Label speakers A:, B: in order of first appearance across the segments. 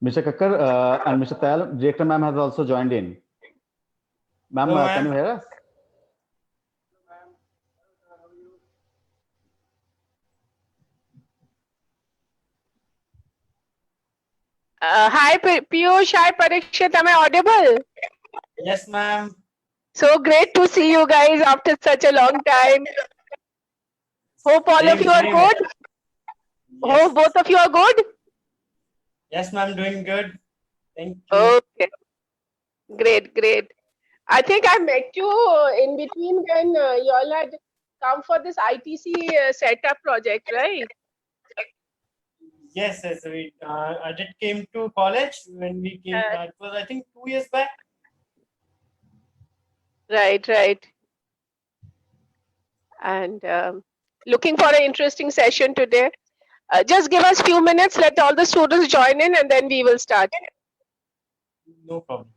A: Mr. Kakkar and Mr. Tayal, director ma'am has also joined in. Ma'am,
B: Hello,
A: can you hear us?
C: Hi, Piyush. Hi, Parikshit. Am I audible?
B: Yes, ma'am.
C: So great to see you guys after such a long time. Hope all of you are good.
B: Yes.
C: Hope both of you are good.
B: Yes, ma'am. Doing good. Thank you.
C: Okay. Great, great. I think I met you in between when you all had come for this ITC setup project, right?
B: Yes, yes. I did came to college when we came. It was, I think, 2 years back.
C: Right, right. And looking for an interesting session today. Just give us few minutes, let all the students join in, and then we will start.
B: No problem.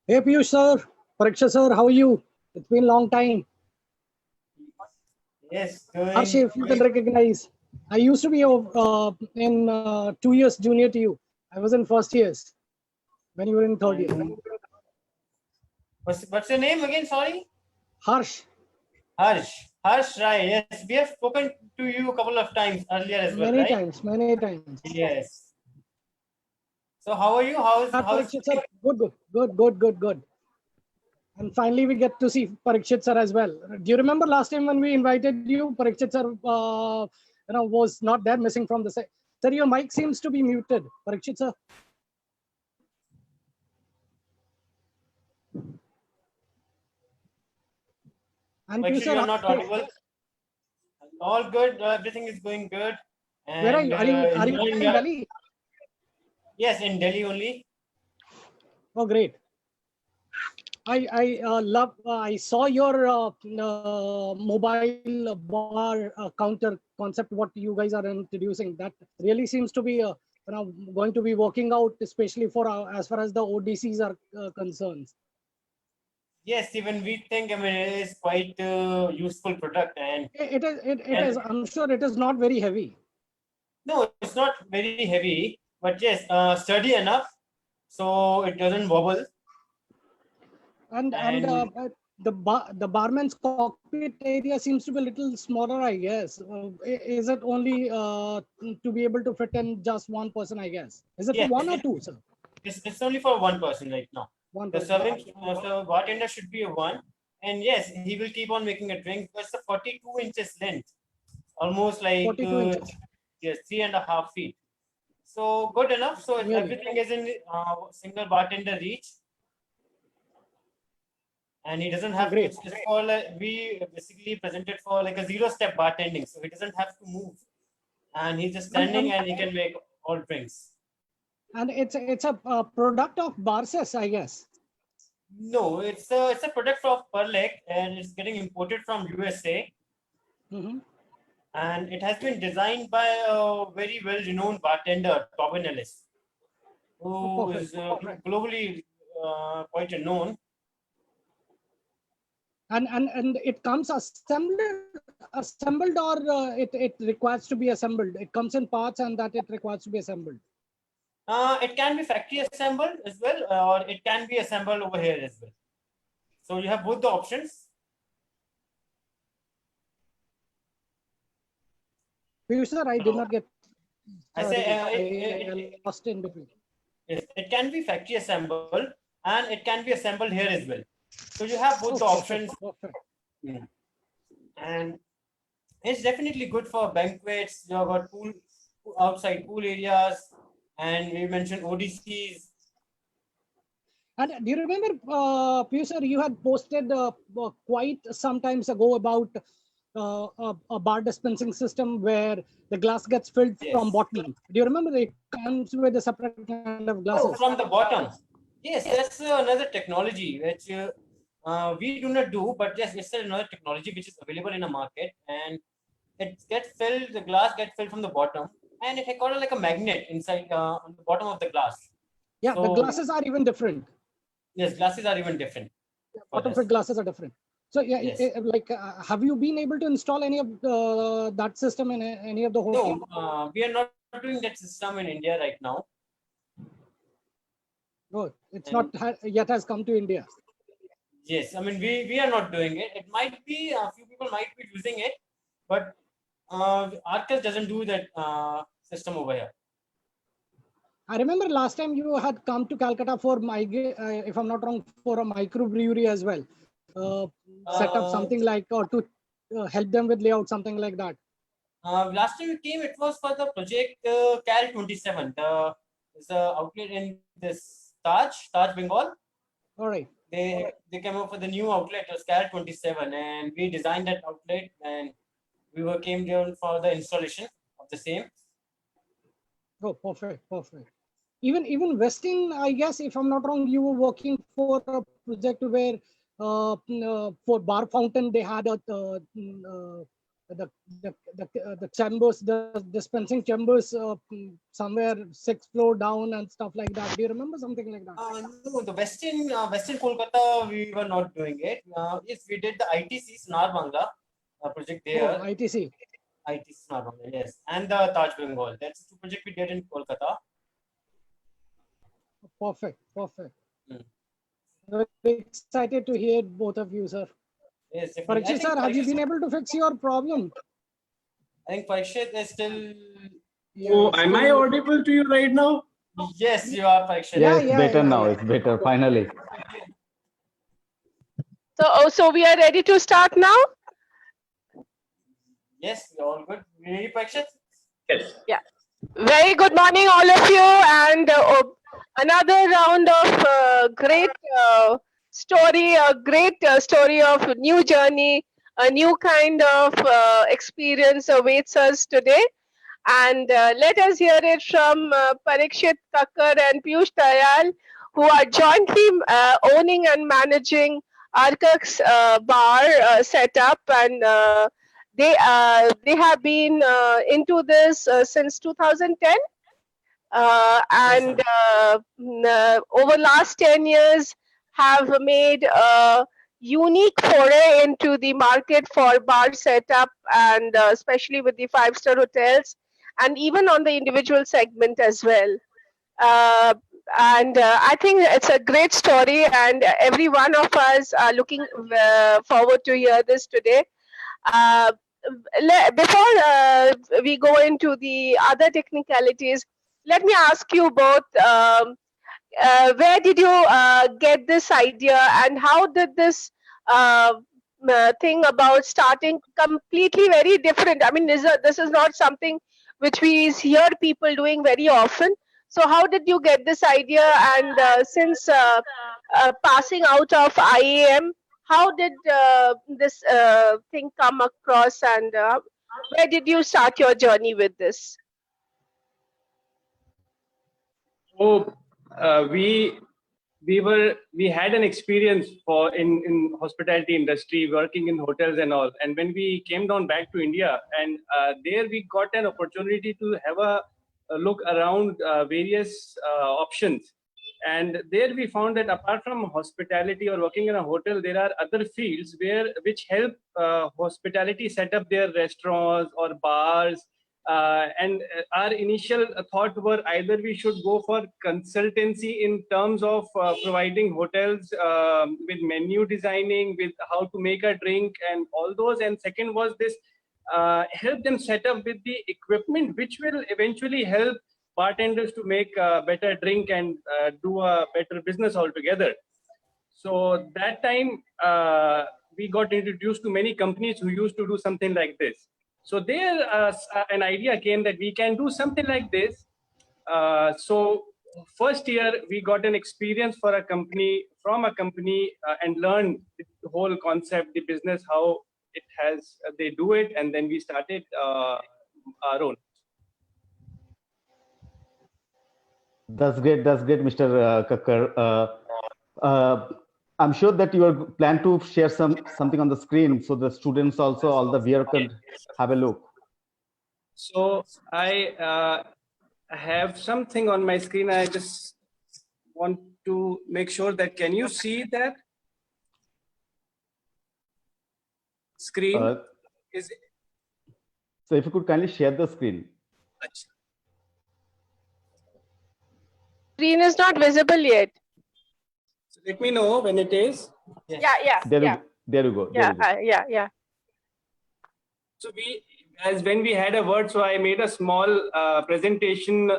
D: Hey Piyush sir, Parikshit sir, how are you? It's been a long time.
B: Yes, doing.
D: Harsh, if you can recognize, I used to be in 2 years junior to you. I was in first years when you were in third year.
B: What's your name again? Sorry.
D: Harsh.
B: Harsh. Harsh, right. Yes, we have spoken to you a couple of times earlier as well,
D: Many
B: right?
D: times, many times.
B: Yes. So how are you? How's
D: Parikshit sir? Good. And finally, we get to see Parikshit sir as well. Do you remember last time when we invited you? Parikshit sir, was not there, missing from the set. Sir, your mic seems to be muted. Parikshit sir. And
B: Actually,
D: Piyush sir,
B: you're not audible. All good. Everything is going good. And,
D: where are you? Are you in Delhi?
B: Yes, in Delhi only.
D: Oh, great. I saw your mobile bar counter concept, what you guys are introducing. That really seems to be going to be working out, especially for as far as the ODCs are concerned.
B: Yes, even we think, I mean, it is quite a useful product. And
D: It is. I'm sure it is not very heavy.
B: No, it's not very heavy, but yes, sturdy enough so it doesn't wobble.
D: And the barman's cockpit area seems to be a little smaller, I guess. Is it only to be able to fit in just one person, I guess? Is it for one or two, sir?
B: It's only for one person right now.
D: One
B: The
D: person.
B: serving the bartender should be a one, and yes, he will keep on making a drink. It's a 42 inches length, almost like
D: 42 inches.
B: Yes, 3.5 feet. So good enough. So
D: Really?
B: everything is in single bartender reach. And he doesn't have
D: great.
B: It's for we basically present it for like a 0-step bartending, so he doesn't have to move, and he's just standing and he can make all drinks.
D: And it's a product of Barces, I guess.
B: No, it's a product of Perlec, and it's getting imported from USA.
D: Mm-hmm.
B: And it has been designed by a very well-renowned bartender, Tobin Ellis, who is globally quite known.
D: And it comes assembled or it requires to be assembled. It comes in parts and that it requires to be assembled.
B: It can be factory assembled as well, or it can be assembled over here as well. So you have both the options.
D: Piyush sir, I did not get.
B: I say
D: I lost in between.
B: It can be factory assembled and it can be assembled here as well. So you have both the options. Yeah. And it's definitely good for banquets. You have got pool outside pool areas, and we mentioned ODCs.
D: And do you remember, Piyush sir, you had posted quite some times ago about a bar dispensing system where the glass gets filled from bottom. Do you remember it comes with a separate kind of glasses?
B: Oh, from the bottom. Yes, that's another technology which we do not do, but yes, it's another technology which is available in the market, and it gets filled. The glass gets filled from the bottom, and it has got like a magnet inside on the bottom of the glass.
D: Yeah, so, the glasses are even different.
B: Yes, glasses are even different.
D: Bottom fit glasses are different. So yeah,
B: Yes.
D: have you been able to install any of that system in any of the hotels?
B: No, we are not doing that system in India right now.
D: No, it's
B: And-
D: not yet has come to India.
B: Yes, I mean we are not doing it. It might be a few people might be using it, but Arcus doesn't do that system over here.
D: I remember last time you had come to Calcutta for if I'm not wrong, for a microbrewery as well. Set up something like, or to help them with layout, something like that.
B: Last time we came, it was for the project CAL 27. It's the outlet in this Taj Bengal.
D: All right.
B: They came up with a new outlet, it was CAL 27, and we designed that outlet, and we came down for the installation of the same.
D: Oh, perfect, perfect. Even Westin, I guess, if I'm not wrong, you were working for a project where for Bar Fountain they had the chambers, the dispensing chambers somewhere 6th floor down and stuff like that. Do you remember something like that?
B: No, the Western Kolkata, we were not doing it. Yes, we did the ITC Snar Bangla project there.
D: Oh, ITC.
B: ITC Snar Bangla, yes, and the Taj Bengal. That's the project we did in Kolkata.
D: Perfect, perfect.
B: Hmm.
D: Very excited to hear both of you, sir.
B: Yes, definitely.
D: Parikshit sir, have you been able to fix your problem?
B: I think Parikshit is still.
E: Oh, am I audible to you right now?
B: Yes, you are, Parikshit.
D: Yeah,
A: Yes, better now. It's better finally.
C: So we are ready to start now?
B: Yes, you're all good. You ready, Parikshit?
E: Yes.
C: Very good morning, all of you, and another round of great story, a great story of new journey, a new kind of experience awaits us today. And let us hear it from Parikshit Kakkar and Piyush Dayal, who are jointly owning and managing Arcus bar setup, and they have been into this since 2010, and over last 10 years have made a unique foray into the market for bar setup, and especially with the 5-star hotels, and even on the individual segment as well. And I think it's a great story, and every one of us are looking forward to hear this today. Before we go into the other technicalities, let me ask you both, where did you get this idea, and how did this thing about starting completely very different? I mean, this is not something which we hear people doing very often. So how did you get this idea? And since passing out of IAM, how did this thing come across, and where did you start your journey with this?
E: Oh, we had an experience in hospitality industry, working in hotels and all. And when we came down back to India, and there we got an opportunity to have a look around various options. And there we found that apart from hospitality or working in a hotel, there are other fields which help hospitality set up their restaurants or bars. And our initial thought were either we should go for consultancy in terms of providing hotels with menu designing, with how to make a drink and all those. And second was this, help them set up with the equipment, which will eventually help bartenders to make a better drink and do a better business altogether. So that time we got introduced to many companies who used to do something like this. So there an idea came that we can do something like this. So first year we got an experience from a company and learned the whole concept, the business, how they do it, and then we started our own.
A: That's great, Mr. Kakkar. I'm sure that you are plan to share something on the screen so the students also, all the viewer can have a look.
E: So I have something on my screen. I just want to make sure that, can you see that? screen
A: Uh,
E: is.
A: so if you could kindly share the screen.
C: Screen is not visible yet.
E: So let me know when it is.
B: Yes.
C: Yeah.
A: There you go. There you go.
C: Yeah.
E: So when we had a word, so I made a small presentation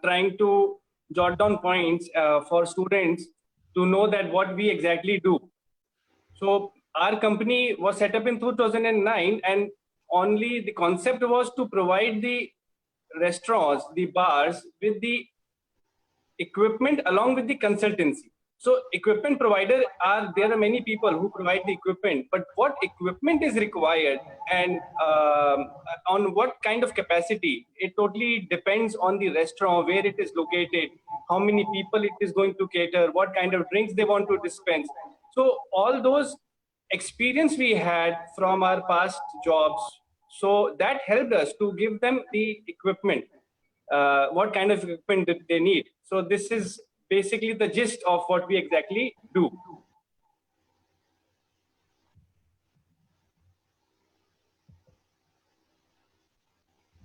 E: trying to jot down points for students to know that what we exactly do. So our company was set up in 2009, and only the concept was to provide the restaurants, the bars with the equipment along with the consultancy. So equipment provider there are many people who provide the equipment, but what equipment is required and on what kind of capacity, it totally depends on the restaurant, where it is located, how many people it is going to cater, what kind of drinks they want to dispense. So all those experience we had from our past jobs, so that helped us to give them the equipment, what kind of equipment that they need. So this is basically the gist of what we exactly do.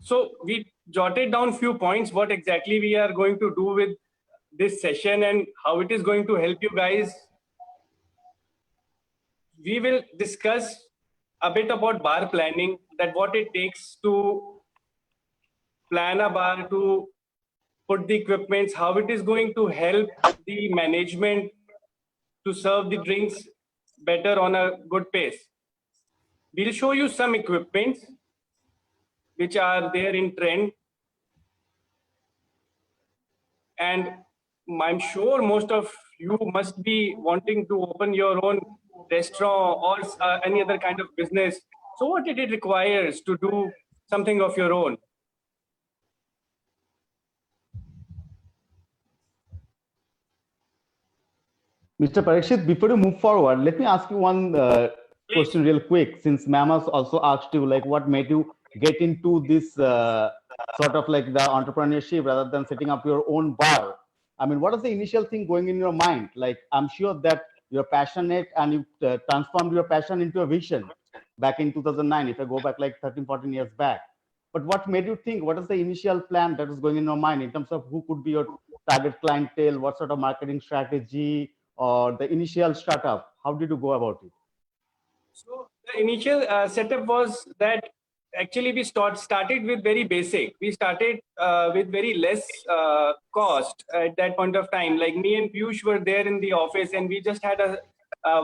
E: So we jotted down few points, what exactly we are going to do with this session and how it is going to help you guys. We will discuss a bit about bar planning, that what it takes to plan a bar, to put the equipments, how it is going to help the management to serve the drinks better on a good pace. We'll show you some equipments which are there in trend. And I'm sure most of you must be wanting to open your own restaurant or any other kind of business. So what it requires to do something of your own?
A: Mr. Parikshit, before you move forward, let me ask you one question real quick, since ma'am has also asked you, like, what made you get into this sort of like the entrepreneurship rather than setting up your own bar? I mean, what is the initial thing going in your mind? Like, I'm sure that you're passionate and you transformed your passion into a vision back in 2009, if I go back like 13, 14 years back. But what made you think, what is the initial plan that is going in your mind in terms of who could be your target clientele, what sort of marketing strategy, or the initial startup? How did you go about it?
E: So the initial setup was that actually we started with very basic. We started with very less cost at that point of time. Like me and Piyush were there in the office, and we just had a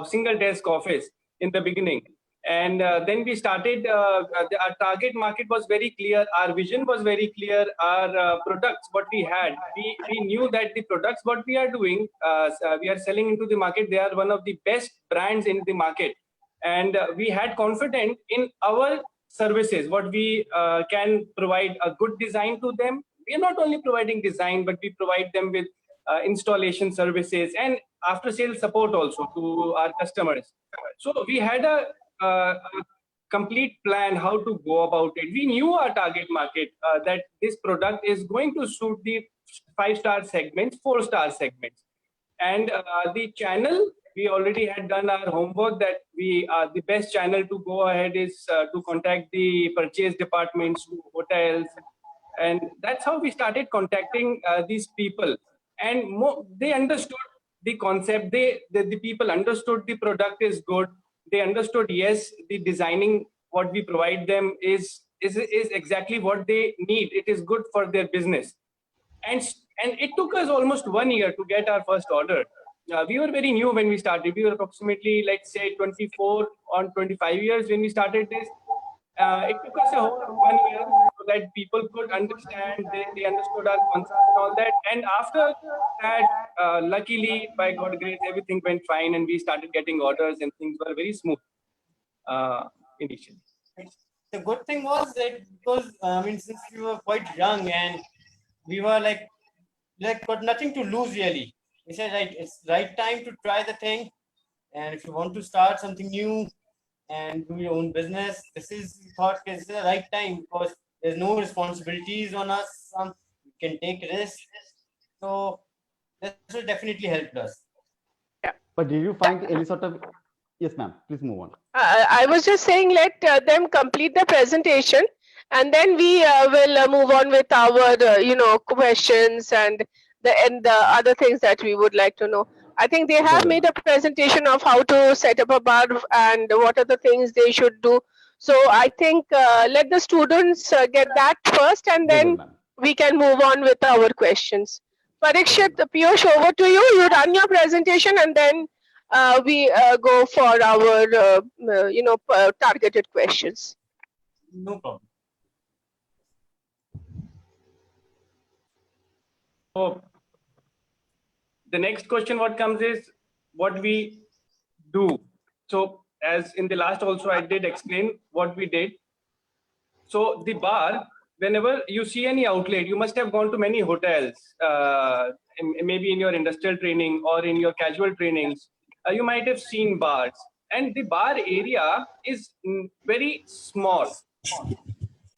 E: single desk office in the beginning. And then we started, our target market was very clear. Our vision was very clear. Our products, what we had, we knew that the products, what we are doing, we are selling into the market. They are one of the best brands in the market. And we had confidence in our services, what we can provide a good design to them. We are not only providing design, but we provide them with installation services and after sales support also to our customers. So we had a complete plan how to go about it. We knew our target market, that this product is going to suit the 5-star segments, 4-star segments. And the channel, we already had done our homework that the best channel to go ahead is to contact the purchase departments, to hotels. And that's how we started contacting these people. And they understood the concept. The people understood the product is good. They understood, yes, the designing, what we provide them is exactly what they need. It is good for their business. And it took us almost 1 year to get our first order. We were very new when we started. We were approximately, let's say, 24 or 25 years when we started this. It took us a whole 1 year so that people could understand, they understood our concept and all that. And after that, luckily, by God's grace, everything went fine and we started getting orders and things were very smooth initially.
B: The good thing was that because, I mean, since we were quite young and we were like got nothing to lose really. We said, right, it's right time to try the thing. And if you want to start something new and do your own business, this is the right time because there's no responsibilities on us. We can take risks. So this will definitely help us.
A: But did you find any sort of Yes, ma'am. Please move on.
C: I was just saying, let them complete the presentation, and then we will move on with our, questions and the other things that we would like to know. I think they have
A: Sure,
C: made a presentation of how to set up a bar and what are the things they should do. So I think let the students get that first, and
A: they will,
C: then
A: ma'am.
C: we can move on with our questions.
A: Sure,
C: Parikshit,
A: ma'am.
C: Piyush, over to you. You run your presentation, and then we go for our targeted questions.
B: No problem.
E: So the next question what comes is what we do. So as in the last also I did explain what we did. So the bar, whenever you see any outlet, you must have gone to many hotels, maybe in your industrial training or in your casual trainings, you might have seen bars. And the bar area is very small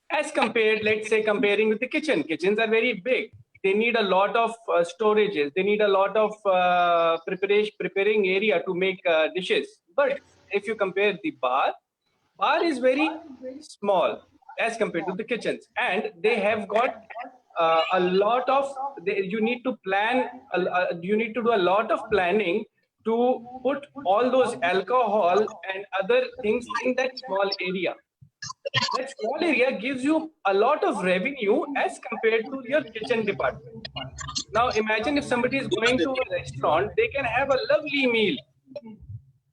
E: as compared, let's say, comparing with the kitchen. Kitchens are very big. They need a lot of storages. They need a lot of preparing area to make dishes. But if you compare the bar is very small as compared to the kitchens, and they have got a lot of. You need to plan. You need to do a lot of planning to put all those alcohol and other things in that small area. That small area gives you a lot of revenue as compared to your kitchen department. Now imagine if somebody is going to a restaurant, they can have a lovely meal,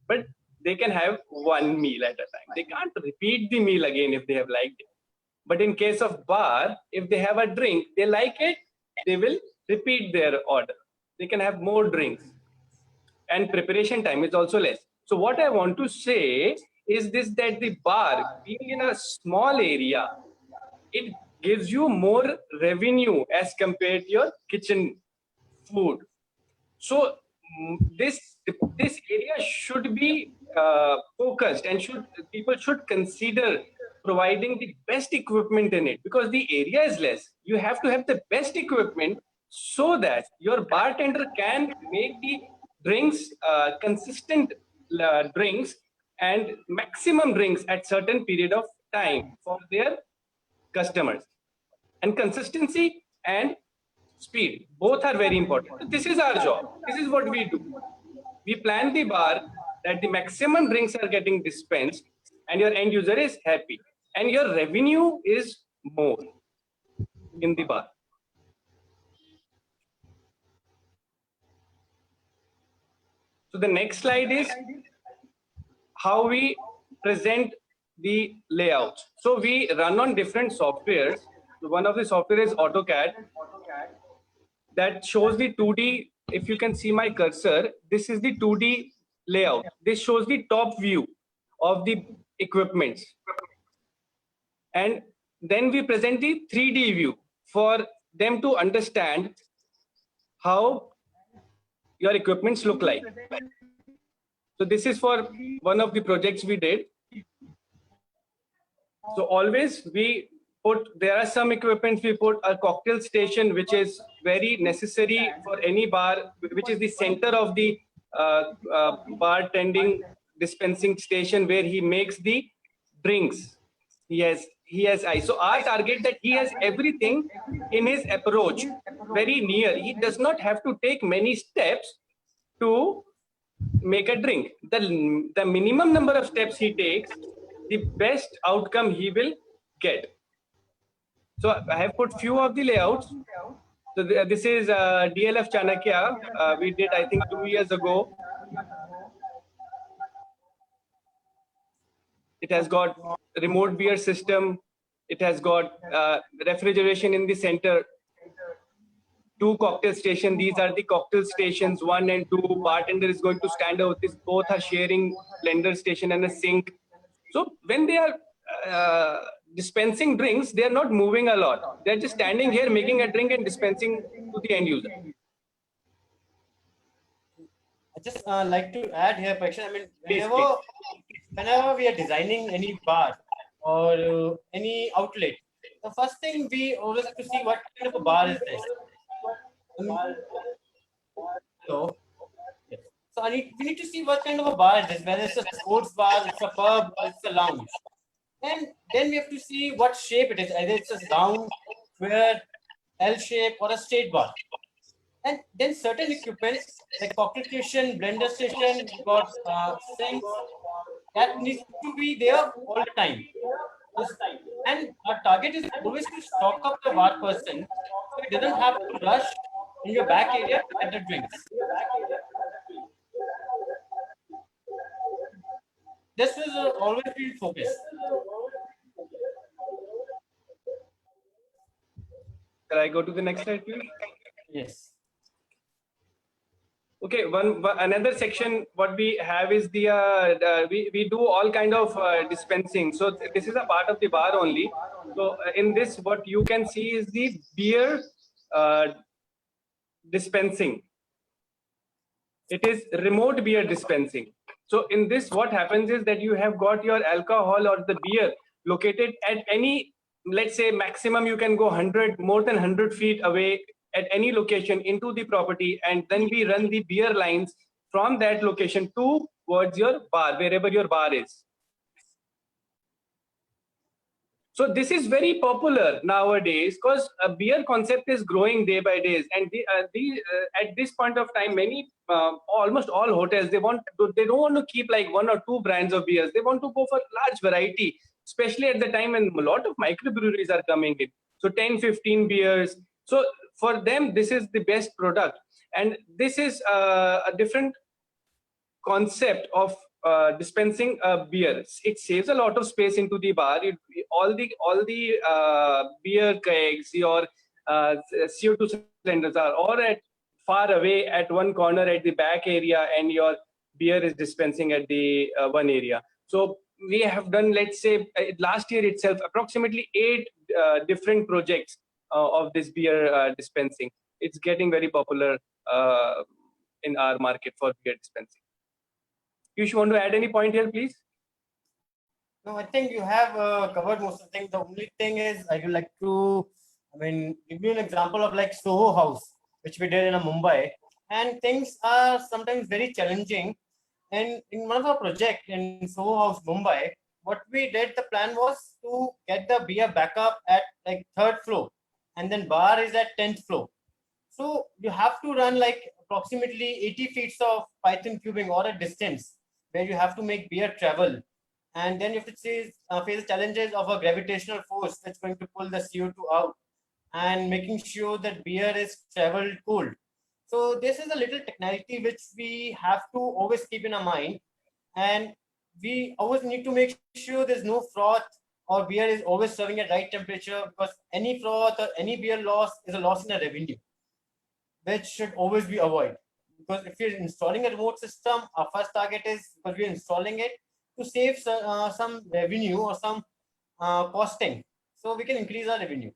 E: but they can have one meal at a time. They can't repeat the meal again if they have liked it. But in case of bar, if they have a drink, they like it, they will repeat their order. They can have more drinks. And preparation time is also less. So what I want to say is this, that the bar being in a small area, it gives you more revenue as compared to your kitchen food. So this area should be focused, and people should consider providing the best equipment in it, because the area is less. You have to have the best equipment so that your bartender can make the drinks consistent drinks and maximum drinks at certain period of time for their customers. And consistency and speed, both are very important. This is our job. This is what we do. We plan the bar that the maximum drinks are getting dispensed and your end user is happy and your revenue is more in the bar. So the next slide is how we present the layout. So we run on different softwares. One of the software is AutoCAD that shows the 2D. If you can see my cursor, this is the 2D layout. This shows the top view of the equipments. And then we present the 3D view for them to understand how your equipments look like. So this is for one of the projects we did. So always we put, there are some equipment we put a cocktail station, which is very necessary for any bar, which is the center of the bartending dispensing station where he makes the drinks. He has eyes. So our target that he has everything in his approach, very near. He does not have to take many steps to make a drink. The minimum number of steps he takes, the best outcome he will get. So I have put few of the layouts. So this is DLF Chanakya. We did, I think, 2 years ago. It has got remote beer system. It has got refrigeration in the center. 2 cocktail stations. These are the cocktail stations 1 and 2. Bartender is going to stand over this. Both are sharing blender station and a sink. So when they are dispensing drinks, they are not moving a lot. They're just standing here, making a drink and dispensing to the end user.
B: I just like to add here, Paksha. I mean, whenever we are designing any bar or any outlet, the first thing we always have to see what kind of a bar is this. So So we need to see what kind of a bar it is, whether it's a sports bar, it's a pub, or it's a lounge. And then we have to see what shape it is, either it's a round, square, L shape, or a straight bar. And then certain equipment like cocktail station, blender station, you got sinks, that needs to be there all the time. And our target is always to stock up the bar person so he doesn't have to rush in your back area to get the drinks. This will always be focus.
E: Can I go to the next slide, please?
B: Yes.
E: Okay, another section what we have is the we do all kind of dispensing. So this is a part of the bar only. So in this, what you can see is the beer dispensing. It is remote beer dispensing. So in this, what happens is that you have got your alcohol or the beer located at any, let's say maximum you can go more than 100 feet away at any location into the property, and then we run the beer lines from that location towards your bar, wherever your bar is. So this is very popular nowadays because a beer concept is growing day by day, and at this point of time, many almost all hotels they don't want to keep like 1 or 2 brands of beers. They want to go for large variety, especially at the time when a lot of microbreweries are coming in. So 10, 15 beers. So for them, this is the best product, and this is a different concept of dispensing beer. It saves a lot of space into the bar. All the beer kegs, your CO2 cylinders are all at far away at one corner at the back area, and your beer is dispensing at the one area. So we have done, let's say, last year itself, approximately 8 different projects of this beer dispensing. It's getting very popular in our market for beer dispensing. You want to add any point here, please?
B: No, I think you have covered most of the things. The only thing is I would like to, give you an example of like Soho House, which we did in Mumbai. And things are sometimes very challenging. And in one of our projects in Soho House, Mumbai, what we did, the plan was to get the beer back up at like 3rd floor. And then bar is at 10th floor. So you have to run like approximately 80 feet of Python tubing or a distance where you have to make beer travel. And then you have to face the challenges of a gravitational force that's going to pull the CO2 out and making sure that beer is traveled cold. So this is a little technicality which we have to always keep in our mind. And we always need to make sure there's no froth or beer is always serving at right temperature, because any froth or any beer loss is a loss in a revenue, which should always be avoided. Because if you're installing a remote system, our first target is, because we're installing it, to save some revenue or some costing, so we can increase our revenue.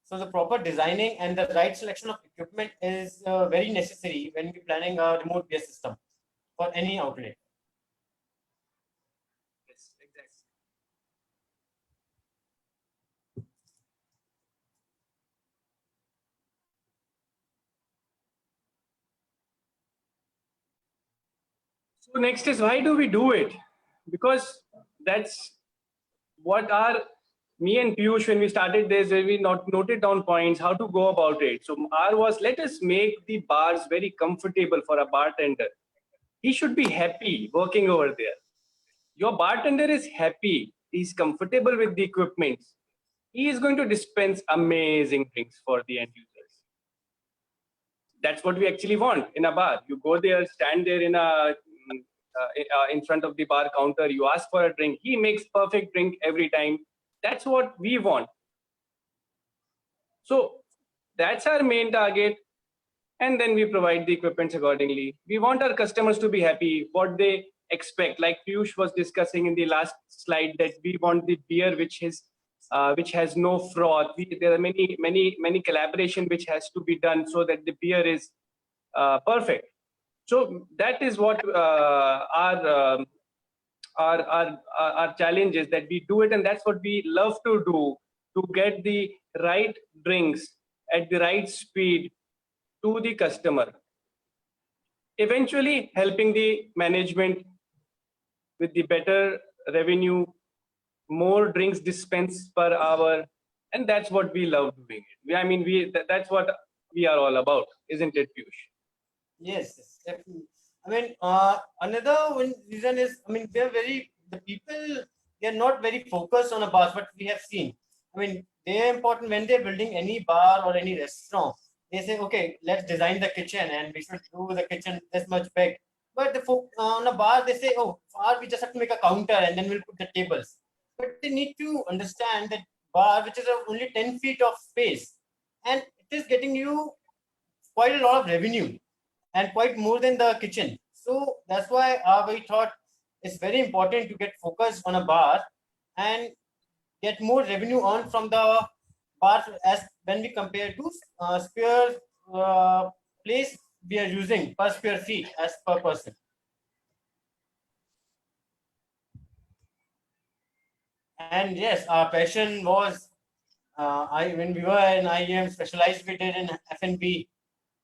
B: So the proper designing and the right selection of equipment is very necessary when we're planning a remote beer system for any outlet.
E: Yes, exactly. So next is, why do we do it? Because that's what me and Piyush, when we started this, we noted down points, how to go about it. So our was, let us make the bars very comfortable for a bartender. He should be happy working over there. Your bartender is happy. He's comfortable with the equipment. He is going to dispense amazing drinks for the end users. That's what we actually want in a bar. You go there, stand there in front of the bar counter, you ask for a drink, he makes perfect drink every time. That's what we want. So that's our main target, and then we provide the equipment accordingly. We want our customers to be happy, what they expect. Like Piyush was discussing in the last slide, that we want the beer which has no froth. There are many collaboration which has to be done so that the beer is perfect. So that is what our challenge is, that we do it, and that's what we love to do, to get the right drinks at the right speed to the customer. eventually helping the management with the better revenue, more drinks dispensed per hour, and that's what we love doing it. I mean, that's what we are all about, isn't it, Piyush?
B: Yes, yes, definitely. I mean, another one reason is, I mean, the people, they're not very focused on a bar, but we have seen. I mean, they're important when they're building any bar or any restaurant. They say, okay, let's design the kitchen and we should do the kitchen this much big. But on a bar, they say, oh, bar, we just have to make a counter and then we'll put the tables. But they need to understand that bar, which is only 10 feet of space, and it is getting you quite a lot of revenue and quite more than the kitchen. So that's why we thought it's very important to get focused on a bar and get more revenue on from the bar as when we compare to square place we are using per square feet as per person. And yes, our passion was when we were in IEM specialized, we did in F&B,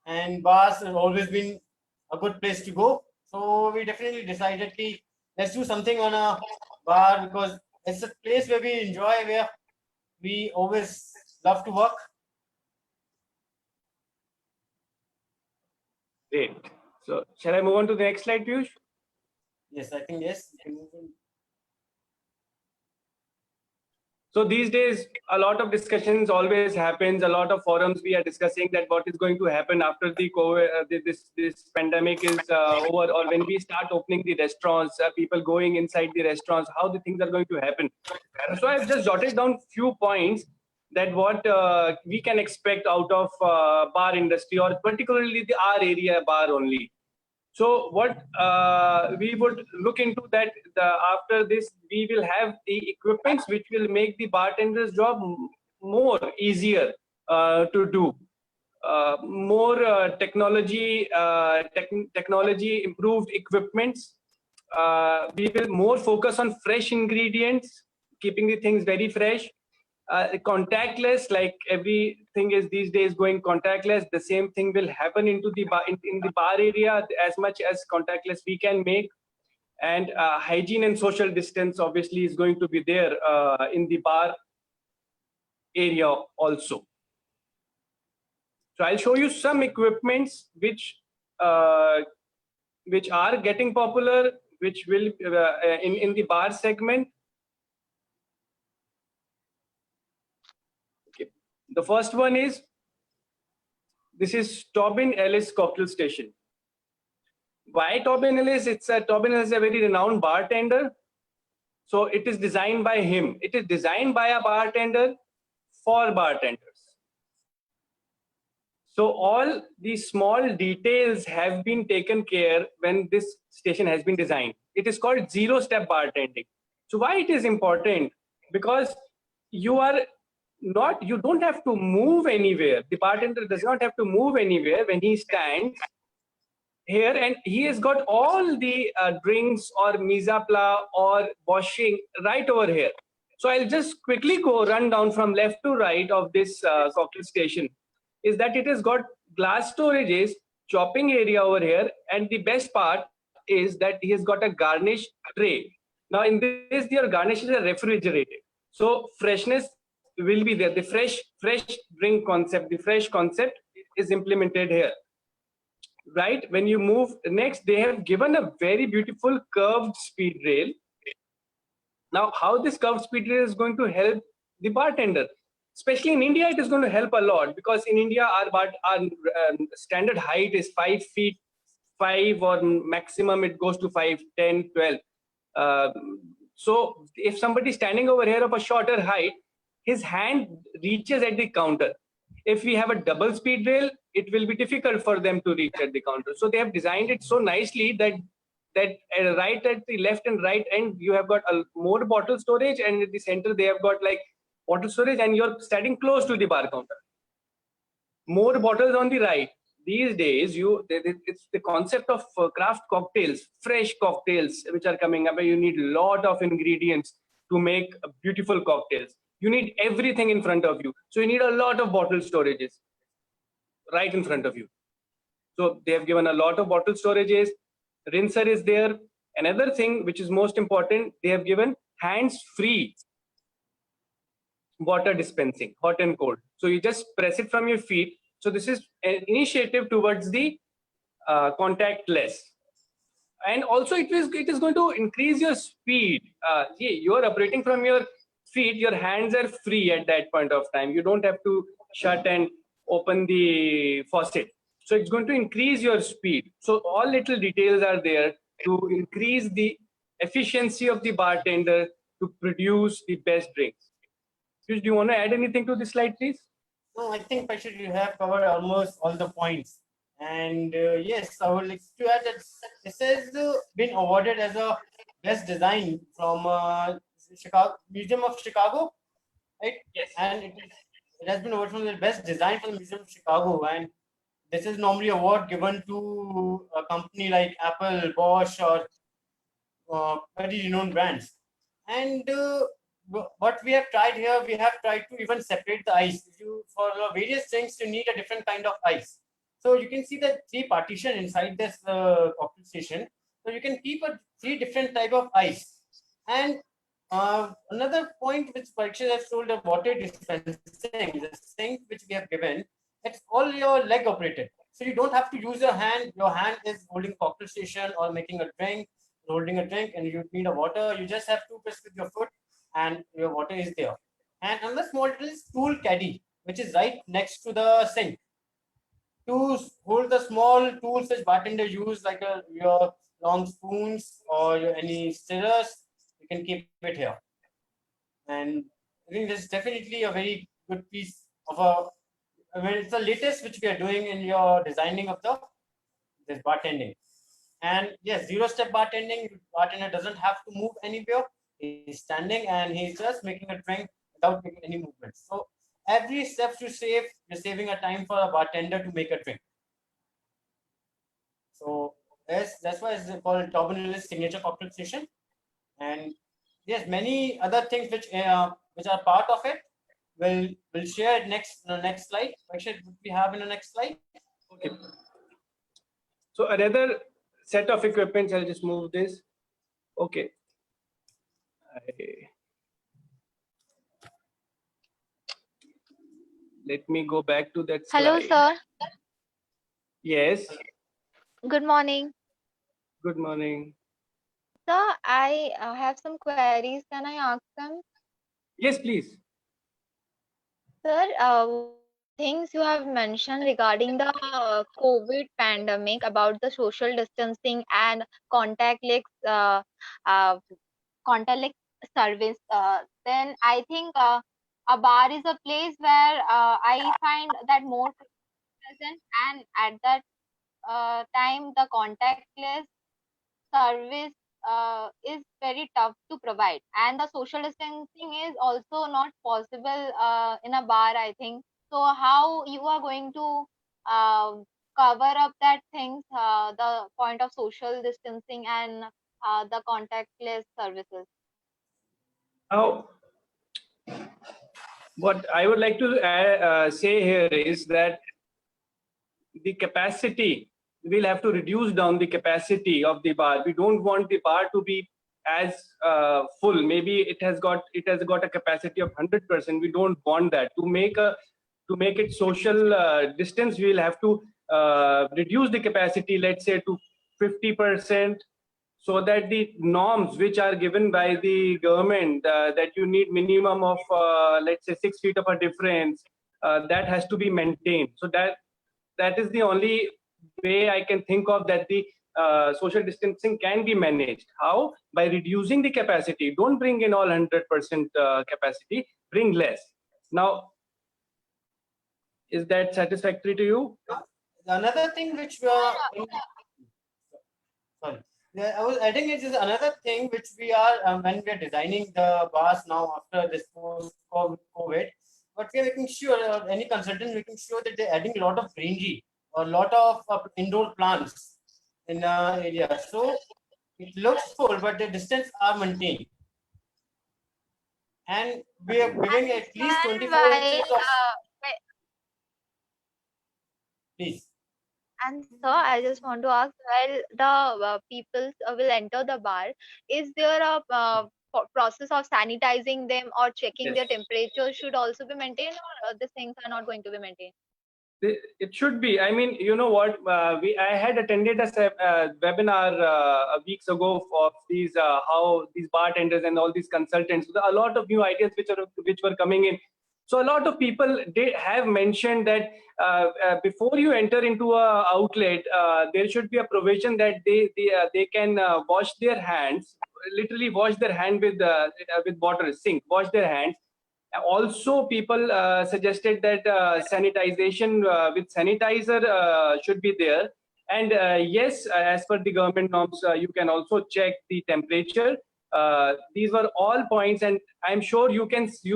B: and bars have always been a good place to go. So we definitely decided let's do something on a bar because it's a place where we enjoy, where we always love to work.
E: Great. So shall I move on to the next slide, Piyush?
B: Yes, I think yes. We can move on.
E: So these days, a lot of discussions always happens. A lot of forums we are discussing that what is going to happen after the COVID, this pandemic is over, or when we start opening the restaurants, people going inside the restaurants, how the things are going to happen. So I've just jotted down few points that what we can expect out of bar industry, or particularly our area bar only. So what we would look into that after this, we will have the equipments which will make the bartender's job more easier to do. More technology improved equipments. We will more focus on fresh ingredients, keeping the things very fresh. Contactless, like everything is these days going contactless. The same thing will happen into the bar, in the bar area, as much as contactless we can make. And hygiene and social distance obviously is going to be there in the bar area also. So I'll show you some equipments which are getting popular, which will in the bar segment. The first one is, this is Tobin Ellis Cocktail Station. Why Tobin Ellis? Tobin Ellis is a very renowned bartender. So it is designed by him. It is designed by a bartender for bartenders. So all these small details have been taken care when this station has been designed. It is called zero-step bartending. So why it is important? Because you don't have to move anywhere. The bartender does not have to move anywhere when he stands here, and he has got all the drinks or mise a plat or washing right over here. So I'll just quickly run down from left to right of this cocktail station. Is that it has got glass storages, chopping area over here, and the best part is that he has got a garnish tray. Now in this, your garnishes are refrigerated, so freshness will be there. The fresh drink concept, the fresh concept is implemented here. Right, when you move next, they have given a very beautiful curved speed rail. Now, how this curved speed rail is going to help the bartender? Especially in India, it is going to help a lot, because in India, our standard height is 5 feet 5, or maximum it goes to 5, 10, 12. So if somebody is standing over here of a shorter height, his hand reaches at the counter. If we have a double speed rail, it will be difficult for them to reach at the counter. So they have designed it so nicely that right at the left and right end, you have got more bottle storage, and at the center they have got like bottle storage, and you're standing close to the bar counter. More bottles on the right. These days, it's the concept of craft cocktails, fresh cocktails, which are coming up. You need a lot of ingredients to make beautiful cocktails. You need everything in front of you. So you need a lot of bottle storages right in front of you. So they have given a lot of bottle storages. Rinser is there. Another thing which is most important, they have given hands-free water dispensing, hot and cold. So you just press it from your feet. So this is an initiative towards the contactless. And also it is going to increase your speed. You are operating from your feet, your hands are free at that point of time. You don't have to shut and open the faucet. So it's going to increase your speed. So all little details are there to increase the efficiency of the bartender to produce the best drinks. Do you want to add anything to this slide, please?
B: No, I think Parikshit, you have covered almost all the points. And yes, I would like to add that this has been awarded as a best design from Chicago Museum of Chicago, right?
E: Yes.
B: And it has been awarded from the best design from the Museum of Chicago. And this is normally award given to a company like Apple, Bosch, or very renowned brands. And what we have tried here, we have tried to even separate the ice. For various things, you need a different kind of ice. So you can see the 3 partition inside this cocktail station. So you can keep 3 different type of ice. And another point which Parikshit has told, the water dispensing, the sink which we have given, it's all your leg operated. So you don't have to use your hand. Your hand is holding cocktail station or making a drink, holding a drink, and you need a water. You just have to press with your foot and your water is there. And another small little stool caddy, which is right next to the sink. To hold the small tools which bartender use, like your long spoons or any stirrers, you can keep it here. And I think this is definitely a very good piece of it's the latest which we are doing in your designing of this bartending. And yes, 0-step bartending, bartender doesn't have to move anywhere. He's standing and he's just making a drink without making any movement. So every step you save, you're saving a time for a bartender to make a drink. So that's why it's called Tobin Ellis Signature Cocktail Station. And yes, many other things which are part of it. We'll share it next slide. Actually, what we have in the next slide.
E: Okay. So another set of equipment, I'll just move this. Okay. Let me go back to that slide.
F: Hello, sir.
E: Yes.
F: Good morning.
E: Good morning.
F: Sir, I have some queries. Can I ask them?
E: Yes, please.
F: Sir, things you have mentioned regarding the COVID pandemic about the social distancing and contactless contactless service, then I think a bar is a place where I find that more present, and at that time the contactless service is very tough to provide, and the social distancing is also not possible in a bar, I think. So how you are going to uh, cover up that things, the point of social distancing and the contactless services?
E: Now, what I would like to say here is that the capacity, we'll have to reduce down the capacity of the bar. We don't want the bar to be as full. Maybe it has got a capacity of 100%. We don't want that. To make it social distance, we'll have to reduce the capacity, let's say, to 50%, so that the norms which are given by the government, that you need minimum of let's say 6 feet of a difference, that has to be maintained. So that is the only way I can think of that the social distancing can be managed. How? By reducing the capacity. Don't bring in all 100% capacity, bring less. Now, is that satisfactory to you?
B: Another thing which we are sorry. Yeah, I was adding it is another thing which we are when we are designing the bars now after this post-COVID, but we are making sure, or any consultant making sure that they're adding a lot of greenery or a lot of indoor plants in the area. So it looks full, but the distance are maintained. And we are giving at least 24 inches of. Please.
F: And sir, I just want to ask, while the people will enter the bar, is there a process of sanitizing them or checking their
E: Yes.
F: temperature should also be maintained, or these things are not going to be maintained?
E: It should be. I mean, you know what? I had attended a webinar weeks ago of these how these bartenders and all these consultants. A lot of new ideas which were coming in. So a lot of people they have mentioned that before you enter into a outlet, there should be a provision that they can wash their hands, literally wash their hand with water, sink, wash their hands. Also, people suggested that sanitization with sanitizer should be there. And yes, as per the government norms, you can also check the temperature. These were all points, and I'm sure you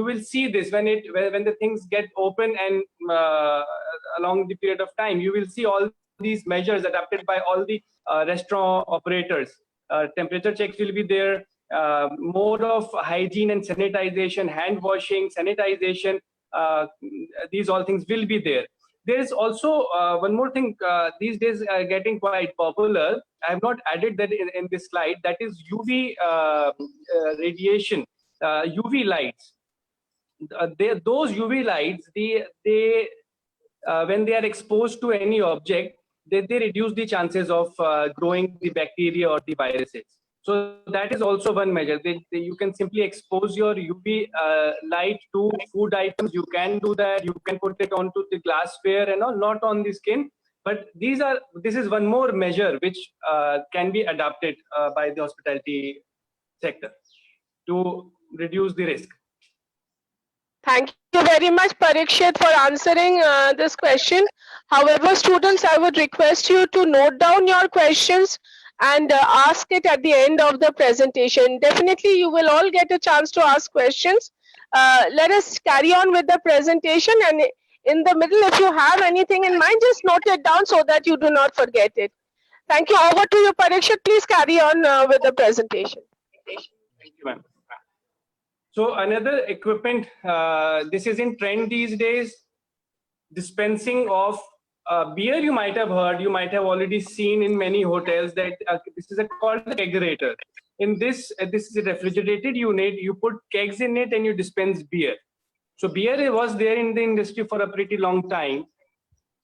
E: will see this when the things get open, and along the period of time, you will see all these measures adopted by all the restaurant operators. Temperature checks will be there. Mode of hygiene and sanitization, hand washing, sanitization, these all things will be there. There is also one more thing these days getting quite popular. I have not added that in this slide. That is UV radiation, UV lights. Those UV lights, they when they are exposed to any object, they reduce the chances of growing the bacteria or the viruses. So that is also one measure. You can simply expose your UV light to food items. You can do that. You can put it onto the glassware and all, not on the skin. But this is one more measure which can be adopted by the hospitality sector to reduce the risk.
C: Thank you very much, Parikshit, for answering this question. However, students, I would request you to note down your questions and ask it at the end of the presentation. Definitely, you will all get a chance to ask questions. Let us carry on with the presentation, and in the middle, if you have anything in mind, just note it down so that you do not forget it. Thank you. Over to you, Parikshit. Please carry on with the presentation.
E: Thank you, ma'am. So another equipment, this is in trend these days, dispensing of beer. You might have heard, you might have already seen in many hotels that this is called a kegerator. In this is a refrigerated unit. You put kegs in it and you dispense beer. So beer was there in the industry for a pretty long time.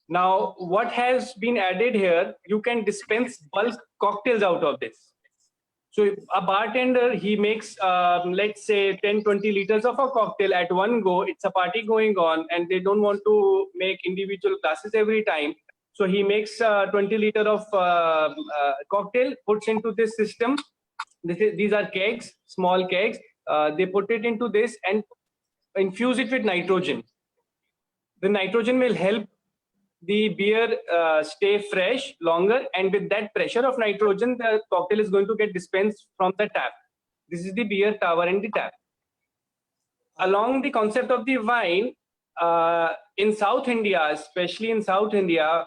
E: Now, what has been added here, you can dispense bulk cocktails out of this. So a bartender, he makes, let's say 10, 20 liters of a cocktail at one go. It's a party going on and they don't want to make individual glasses every time. So he makes 20 liter of cocktail, puts into this system. These are kegs, small kegs. They put it into this and infuse it with nitrogen. The nitrogen will help the beer stay fresh longer, and with that pressure of nitrogen, the cocktail is going to get dispensed from the tap. This is the beer tower and the tap. Along the concept of the wine, in South India, especially in South India,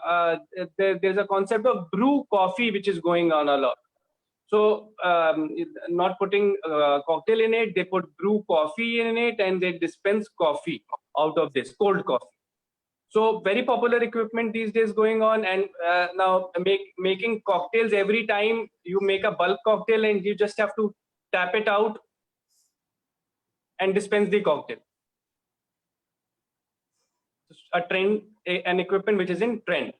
E: there's a concept of brew coffee which is going on a lot. So not putting cocktail in it, they put brew coffee in it and they dispense coffee out of this, cold coffee. So very popular equipment these days going on, and now making cocktails every time you make a bulk cocktail and you just have to tap it out and dispense the cocktail. A trend, an equipment which is in trend.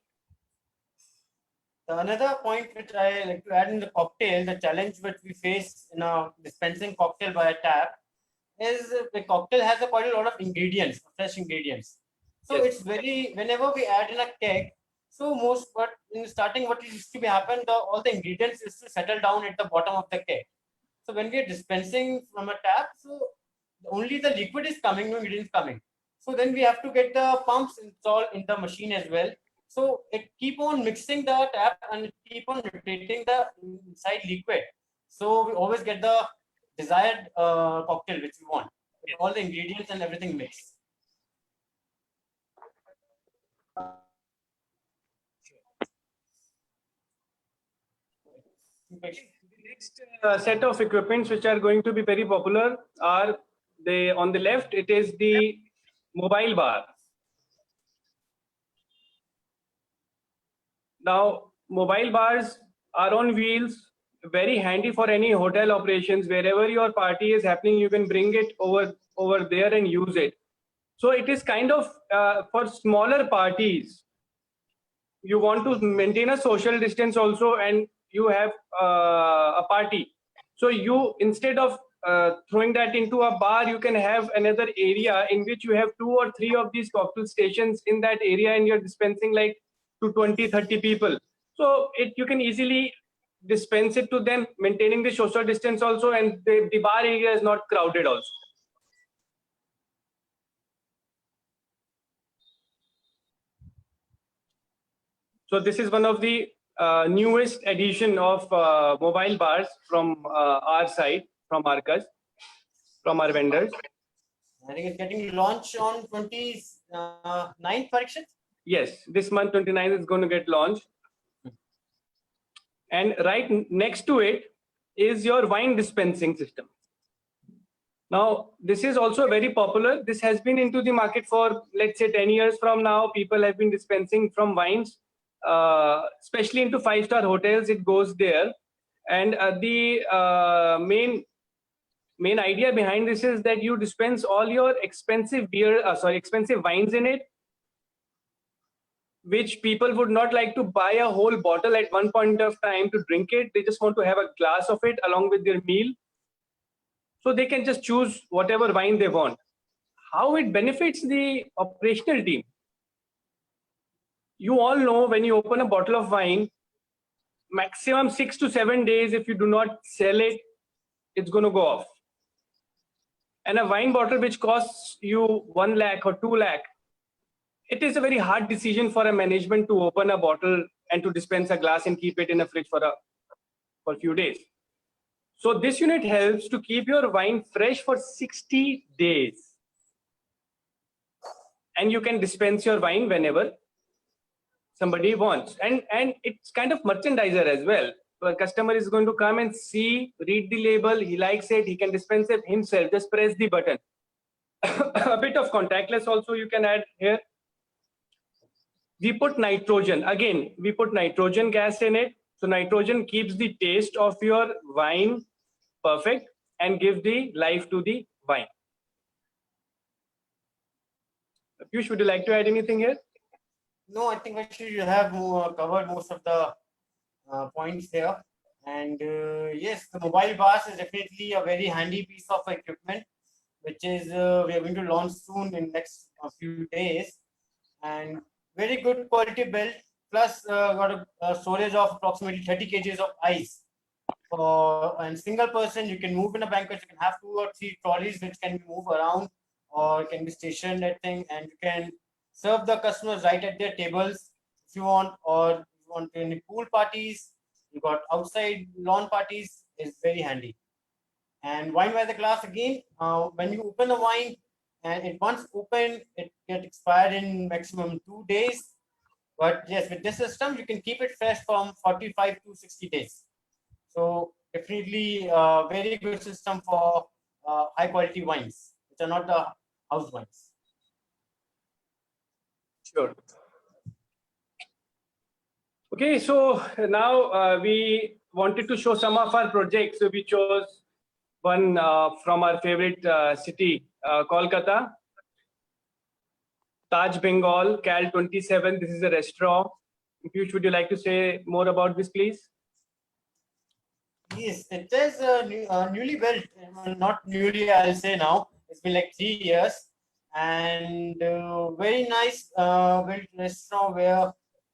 B: Another point which I like to add in the cocktail, the challenge which we face in dispensing cocktail by a tap is the cocktail has quite a lot of ingredients, fresh ingredients. So
E: Yes.
B: it's very, whenever we add in a keg, so but in starting what used to be happen, all the ingredients used to settle down at the bottom of the keg. So when we are dispensing from a tap, so only the liquid is coming, no ingredients coming. So then we have to get the pumps installed in the machine as well. So it keep on mixing the tap and keep on rotating the inside liquid. So we always get the desired cocktail which we want, with all the ingredients and everything mixed.
E: The next set of equipments which are going to be very popular are on the left, it is the mobile bar. Now, mobile bars are on wheels, very handy for any hotel operations. Wherever your party is happening, you can bring it over there and use it. So it is kind of for smaller parties. You want to maintain a social distance also, and you have a party. So you, instead of throwing that into a bar, you can have another area in which you have 2 or 3 of these cocktail stations in that area, and you're dispensing like to 20-30 people. So you can easily dispense it to them, maintaining the social distance also, and the bar area is not crowded also. So this is one of the newest edition of mobile bars from our side, from Arcus, from our vendors.
B: I think it's getting launched on 29th, Parikshit.
E: Yes, this month 29th is going to get launched. And right next to it is your wine dispensing system. Now, this is also very popular. This has been into the market for, let's say, 10 years from now. People have been dispensing from wines, especially into 5-star hotels. It goes there. And the main idea behind this is that you dispense all your expensive expensive wines in it, which people would not like to buy a whole bottle at one point of time to drink it. They just want to have a glass of it along with their meal. So they can just choose whatever wine they want. How it benefits the operational team? You all know, when you open a bottle of wine, maximum 6 to 7 days, if you do not sell it, it's going to go off. And a wine bottle which costs you 1 lakh or 2 lakh, it is a very hard decision for a management to open a bottle and to dispense a glass and keep it in a fridge for a few days. So this unit helps to keep your wine fresh for 60 days. And you can dispense your wine whenever somebody wants. And it's kind of merchandiser as well. So a customer is going to come and see, read the label, he likes it, he can dispense it himself, just press the button. A bit of contactless also you can add here. We put nitrogen. Again, we put nitrogen gas in it. So nitrogen keeps the taste of your wine perfect and give the life to the wine. Piyush, would you like to add anything here?
B: No, I think actually you have covered most of the points there. And yes, the mobile bars is definitely a very handy piece of equipment, which is we are going to launch soon in next few days. And very good quality build, plus got a storage of approximately 30 kgs of ice. For a single person, you can move in a banquet, you can have 2 or 3 trolleys which can move around or can be stationed at thing, and you can serve the customers right at their tables if you want, or if you want any pool parties, you got outside lawn parties, is very handy. And wine by the glass, again, when you open the wine, and it once open, it get expired in maximum 2 days. But yes, with this system, you can keep it fresh from 45 to 60 days. So definitely a very good system for high quality wines, which are not the house wines.
E: Sure. Okay, so now we wanted to show some of our projects. So we chose one from our favorite city, Kolkata. Taj Bengal, Cal 27. This is a restaurant. Piyush, would you like to say more about this, please?
B: Yes, it is newly built, not newly, I'll say now. It's been like 3 years, and very nice built restaurant where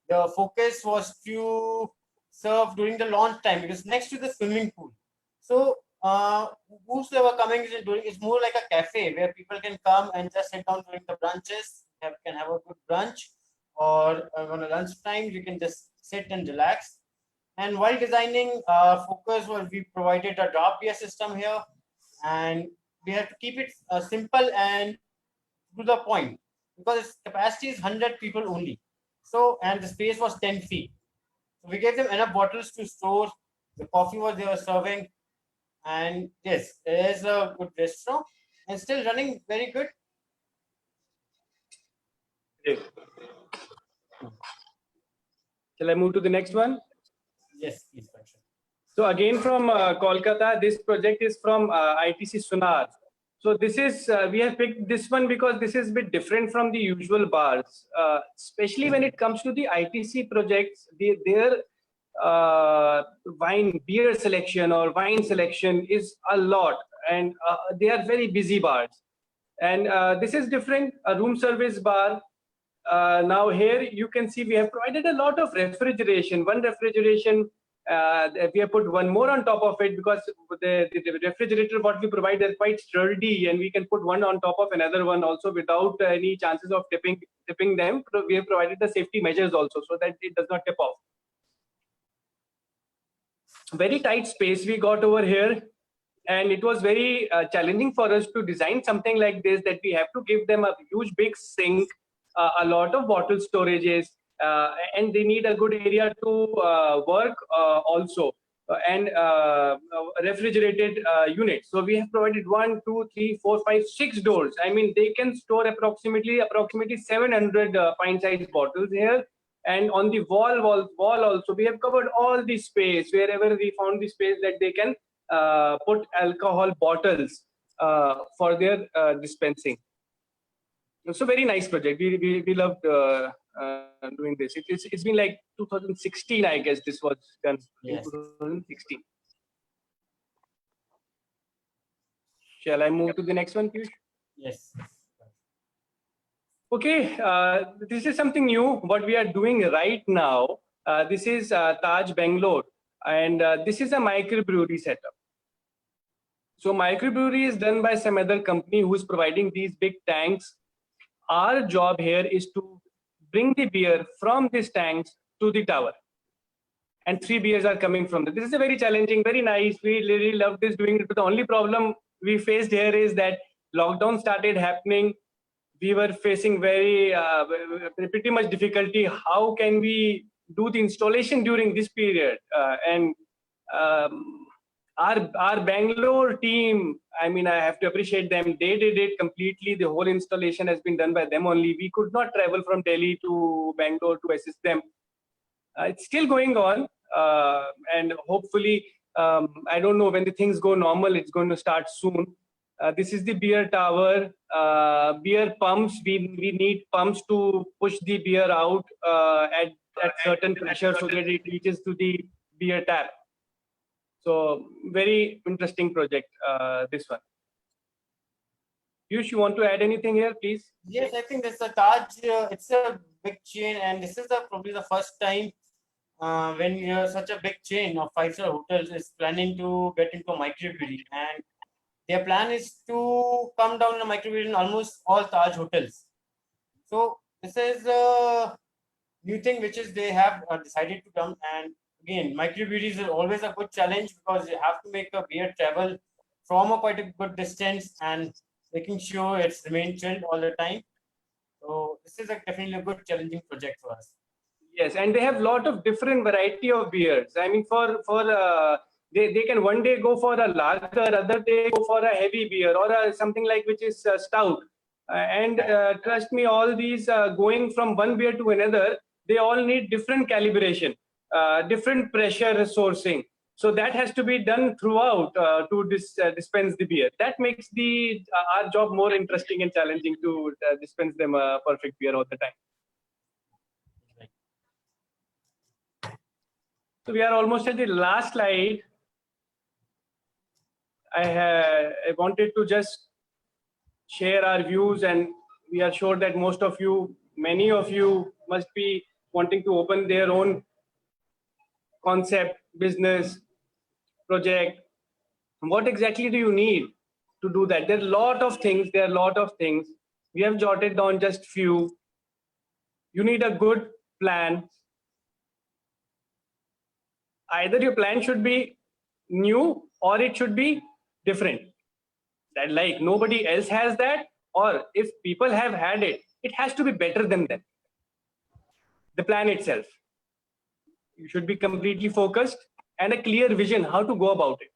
B: the focus was to serve during the launch time, because next to the swimming pool. So whosoever coming is doing, it's more like a cafe where people can come and just sit down during the brunches, can have a good brunch, or on a lunch time you can just sit and relax. And while designing, focus was we provided a drop beer system here, and we have to keep it simple and to the point, because its capacity is 100 people only. So, and the space was 10 feet. So we gave them enough bottles to store. The coffee was they were serving, and yes, it is a good restaurant and still running very good.
E: Shall I move to the next one?
B: Yes, please. Parikshit.
E: So again from Kolkata, this project is from ITC Sunar. So this is, we have picked this one because this is a bit different from the usual bars, especially when it comes to the ITC projects, their beer selection or wine selection is a lot, and they are very busy bars. And this is different, a room service bar. Now here you can see we have provided a lot of refrigeration. One refrigeration, we have put one more on top of it because the refrigerator what we provide are quite sturdy, and we can put one on top of another one also without any chances of tipping them. So we have provided the safety measures also so that it does not tip off. Very tight space we got over here, and it was very challenging for us to design something like this, that we have to give them a huge big sink, a lot of bottle storages, and they need a good area to work also, and refrigerated units. So we have provided 1, 2, 3, 4, 5, 6 doors. I mean, they can store approximately 700 pint-sized bottles here. And on the wall also, we have covered all the space wherever we found the space that they can put alcohol bottles for their dispensing. It's a very nice project. We loved doing this. It's been like 2016, I guess this was done.
B: Yes.
E: In 2016. Shall I move to the next one, Piyush?
B: Yes.
E: Okay, this is something new, what we are doing right now. This is Taj Bangalore, and this is a microbrewery setup. So microbrewery is done by some other company who is providing these big tanks. Our job here is to bring the beer from these tanks to the tower. And 3 beers are coming from this. This is a very challenging, very nice. We really love this doing it. But the only problem we faced here is that lockdown started happening. We were facing pretty much difficulty. How can we do the installation during this period? Our Bangalore team, I mean, I have to appreciate them. They did it completely. The whole installation has been done by them only. We could not travel from Delhi to Bangalore to assist them. It's still going on, and hopefully, I don't know when the things go normal. It's going to start soon. This is the beer tower. Beer pumps. We need pumps to push the beer out at certain pressure so that it reaches to the beer tap. So very interesting project, this one. Piyush, you want to add anything here, please?
B: Yes, I think this is a Taj. It's a big chain, and this is probably the first time when such a big chain of 5-star hotels is planning to get into a microbrewery, and their plan is to come down in a microbrewery in almost all Taj hotels. So this is a new thing which is they have decided to come. And again, microbreweries is always a good challenge because you have to make a beer travel from a quite a good distance and making sure it's remain chilled all the time. So this is definitely a good challenging project for us.
E: Yes, and they have a lot of different variety of beers. I mean, they can one day go for a lager, other day go for a heavy beer or something like which is stout. And trust me, all these going from one beer to another, they all need different calibration, different pressure sourcing. So that has to be done throughout to dispense the beer. That makes our job more interesting and challenging to dispense them a perfect beer all the time. So we are almost at the last slide. I wanted to just share our views, and we are sure that many of you must be wanting to open their own concept, business, project. What exactly do you need to do that? There are a lot of things. We have jotted down just few. You need a good plan. Either your plan should be new or it should be different. That like nobody else has that, or if people have had it, it has to be better than them. The plan itself. You should be completely focused and a clear vision how to go about it.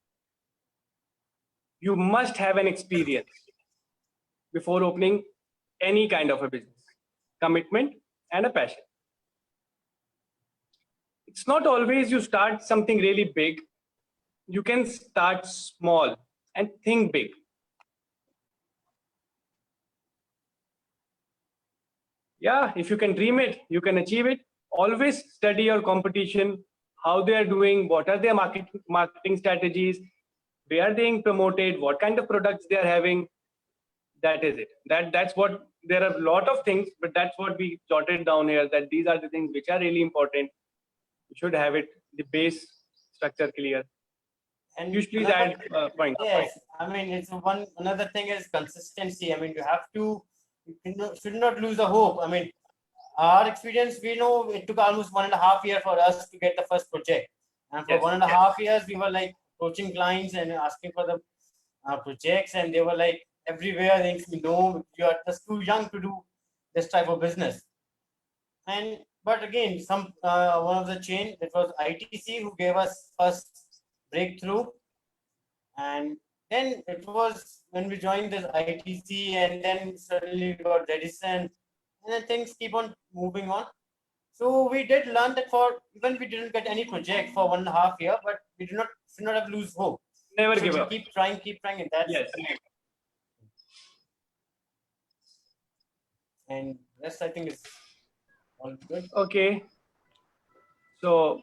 E: You must have an experience before opening any kind of a business, commitment and a passion. it's not always you start something really big. You can start small and think big. Yeah, if you can dream it, you can achieve it. Always study your competition, how they are doing, what are their marketing strategies, where are they being promoted, what kind of products they are having. That is it. That's what, there are a lot of things, but that's what we jotted down here, that these are the things which are really important. You should have it, the base structure clear.
B: And
E: Usually
B: another-
E: that point.
B: Yes, I mean, it's another thing is consistency. I mean, you have to, should not lose the hope. I mean, our experience, we know it took almost 1.5 years for us to get the first project. And for
E: Yes.
B: 1.5 years, we were like approaching clients and asking for the projects, and they were like everywhere. They think, no, you are just too young to do this type of business. And but again, one of the chain, it was ITC who gave us first breakthrough, and then it was when we joined this ITC, and then suddenly we got Redison, and then things keep on moving on. So we did learn that for even we didn't get any project for 1.5 years, but we should not have lose hope.
E: Never
B: So
E: give
B: we
E: up.
B: keep trying, and that's
E: Yes.
B: and rest I think is all good.
E: Okay. So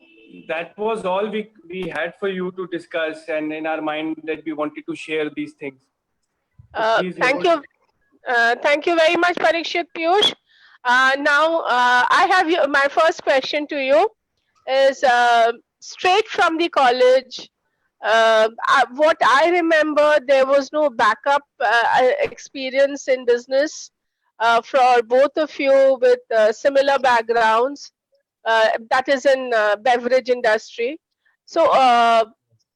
E: that was all we had for you to discuss, and in our mind that we wanted to share these things. Please,
C: Thank you. Thank you very much, Parikshit Piyush. Now, I have my first question to you is straight from the college. What I remember, there was no backup experience in business for both of you with similar backgrounds. That is in beverage industry. So,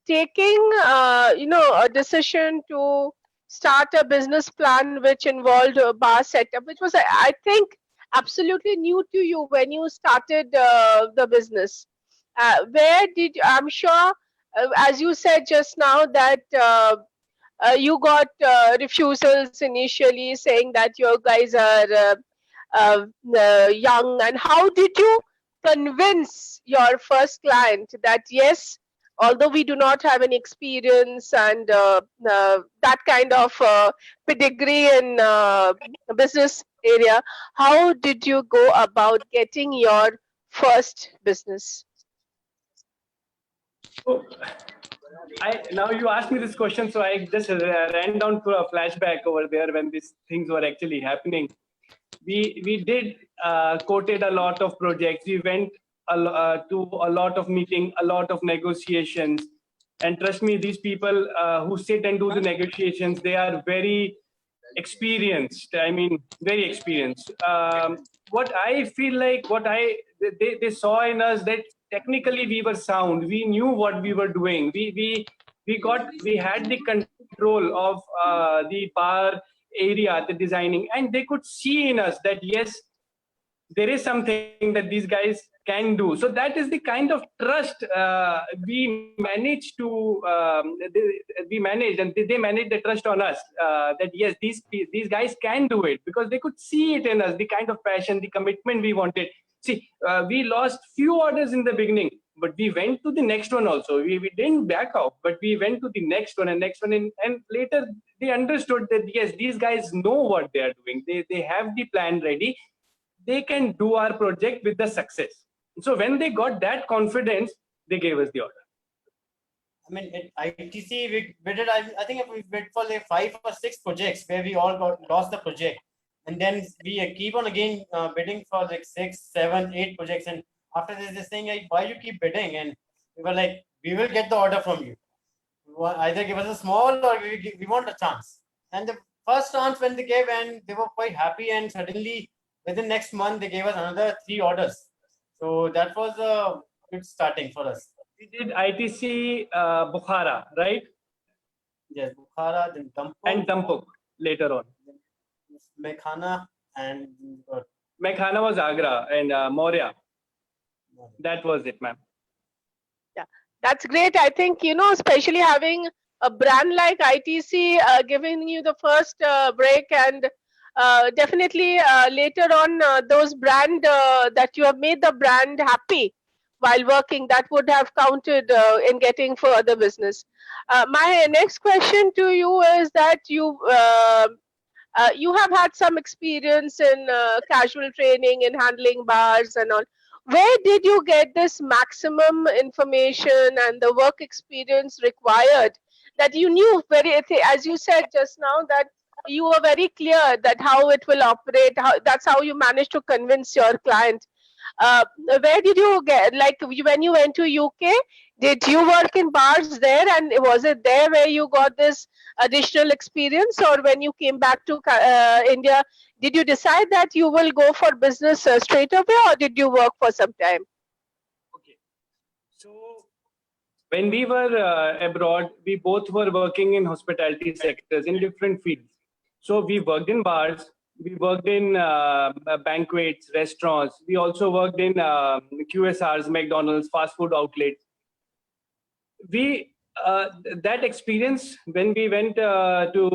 C: taking a decision to start a business plan which involved a bar setup, which was I think absolutely new to you when you started the business. Where did I'm sure, as you said just now, that you got refusals initially, saying that you guys are young, and how did you convince your first client that yes, although we do not have any experience and that kind of pedigree in business area, how did you go about getting your first business?
E: So, now you asked me this question, so I just ran down to a flashback over there when these things were actually happening. We did quoted a lot of projects. We went to a lot of meetings, a lot of negotiations, and trust me, these people who sit and do the negotiations, they are very experienced. I mean, very experienced. What I feel like, they saw in us that technically we were sound. We knew what we were doing. We had the control of the bar area, the designing, and they could see in us that yes, there is something that these guys can do. So that is the kind of trust we managed to we managed, and they managed the trust on us that yes, these guys can do it, because they could see it in us, the kind of passion, the commitment we wanted. See, we lost few orders in the beginning, but we went to the next one also. We didn't back out, but we went to the next one and next one, and later they understood that yes, these guys know what they are doing. They have the plan ready. They can do our project with the success. So when they got that confidence, they gave us the order.
B: I mean, at ITC, we did, I think we bid for like 5 or 6 projects where we all lost the project. And then we keep on again bidding for like 6, 7, 8 projects. And after this, they're saying, like, why you keep bidding? And we were like, we will get the order from you. Either give us a small or we want a chance. And the first chance when they gave, and they were quite happy, and suddenly within next month, they gave us another 3 orders. So that was a good starting for us.
E: We did ITC Bukhara, right?
B: Yes, Bukhara, then Dampuk.
E: And Dampuk later on.
B: Mekhana and
E: Mekhana was Agra, and Maurya. That was it, ma'am.
C: Yeah, that's great. I think, especially having a brand like ITC giving you the first break, and definitely later on those brand that you have made the brand happy while working, that would have counted in getting further business. My next question to you is that you have had some experience in casual training in handling bars and all. Where did you get this maximum information and the work experience required that you knew as you said just now, that you were very clear that how it will operate, that's how you managed to convince your client. Where did you get, like when you went to UK, did you work in bars there, and was it there where you got this additional experience, or when you came back to India, did you decide that you will go for business straight away, or did you work for some time?
E: Okay. So when we were abroad, we both were working in hospitality sectors in different fields. So we worked in bars, we worked in banquets, restaurants. We also worked in QSRs, McDonald's, fast food outlets. That experience when we went to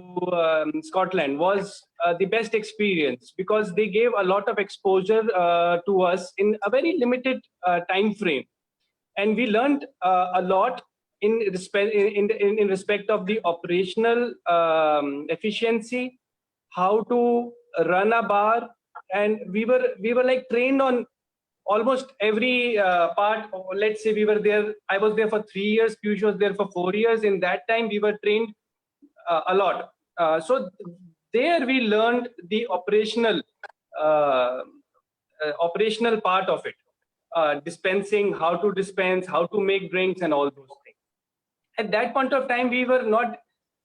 E: Scotland was the best experience, because they gave a lot of exposure to us in a very limited time frame, and we learned a lot in respect of the operational efficiency, how to run a bar, and we were like trained on almost every part. Let's say I was there for 3 years, Piyush was there for 4 years. In that time we were trained a lot. So there we learned the operational part of it, dispensing, how to dispense, how to make drinks, and all those things. At that point of time,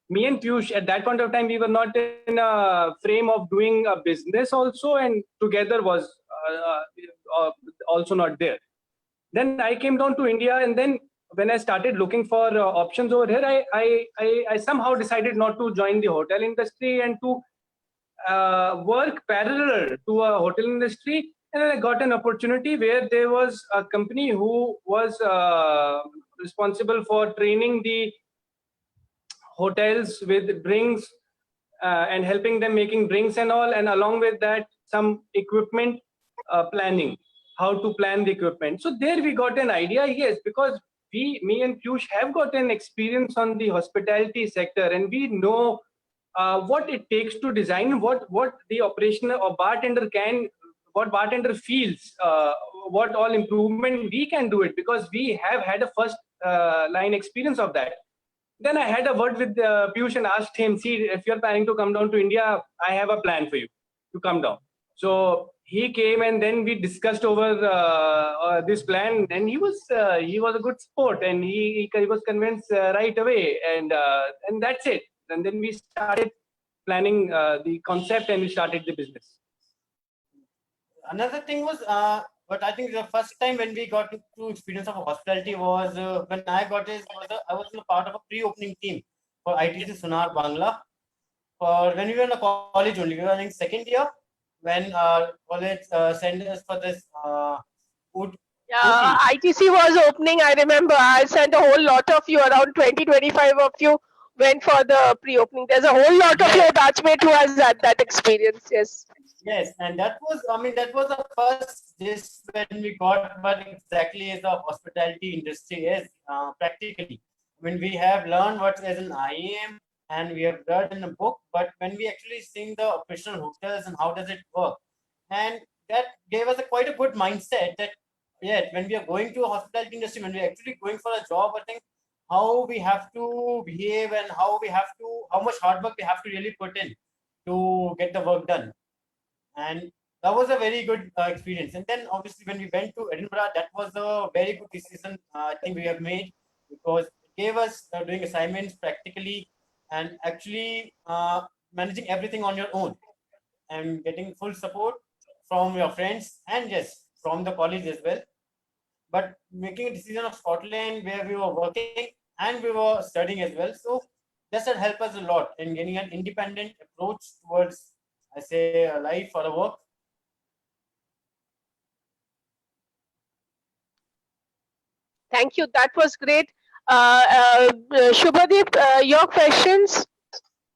E: me and Piyush, at that point of time, we were not in a frame of doing a business also, and together was also not there. Then I came down to India, and then when I started looking for options over here, I somehow decided not to join the hotel industry and to work parallel to a hotel industry. And then I got an opportunity where there was a company who was responsible for training the hotels with drinks and helping them making drinks and all, and along with that some equipment planning, how to plan the equipment. So there we got an idea, yes, because me and Piyush have got an experience on the hospitality sector, and we know what it takes to design, what the operational or what bartender feels, what all improvement we can do it, because we have had a first line experience of that. Then I had a word with Piyush and asked him, see, if you're planning to come down to India, I have a plan for you to come down. So he came, and then we discussed over this plan, and he was a good sport, and he was convinced right away, and that's it. And then we started planning the concept, and we started the business.
B: Another thing was, but I think the first time when we got to experience of hospitality was when I got it. I was a part of a pre-opening team for ITC Sonar Bangla. For when we were in the college only, we were in second year when college sent us for this food.
C: ITC was opening. I remember I sent a whole lot of you, around 20-25 of you went for the pre-opening. There's a whole lot of your batchmate who has had that experience.
B: Yes, and that was the first this when we got what exactly is the hospitality industry is practically. When we have learned what is an IAM and we have read in a book, but when we actually seen the operational hotels and how does it work, and that gave us quite a good mindset that when we are going to a hospitality industry, when we are actually going for a job, I think how we have to behave and how much hard work we have to really put in to get the work done. And that was a very good experience. And then obviously when we went to Edinburgh, that was a very good decision I think we have made, because it gave us doing assignments practically and actually managing everything on your own and getting full support from your friends and yes, from the college as well. But making a decision of Scotland where we were working and we were studying as well. So that helped us a lot in getting an independent approach towards, I say, a life or a work.
C: Thank you. That was great. Shubhadeep, your questions?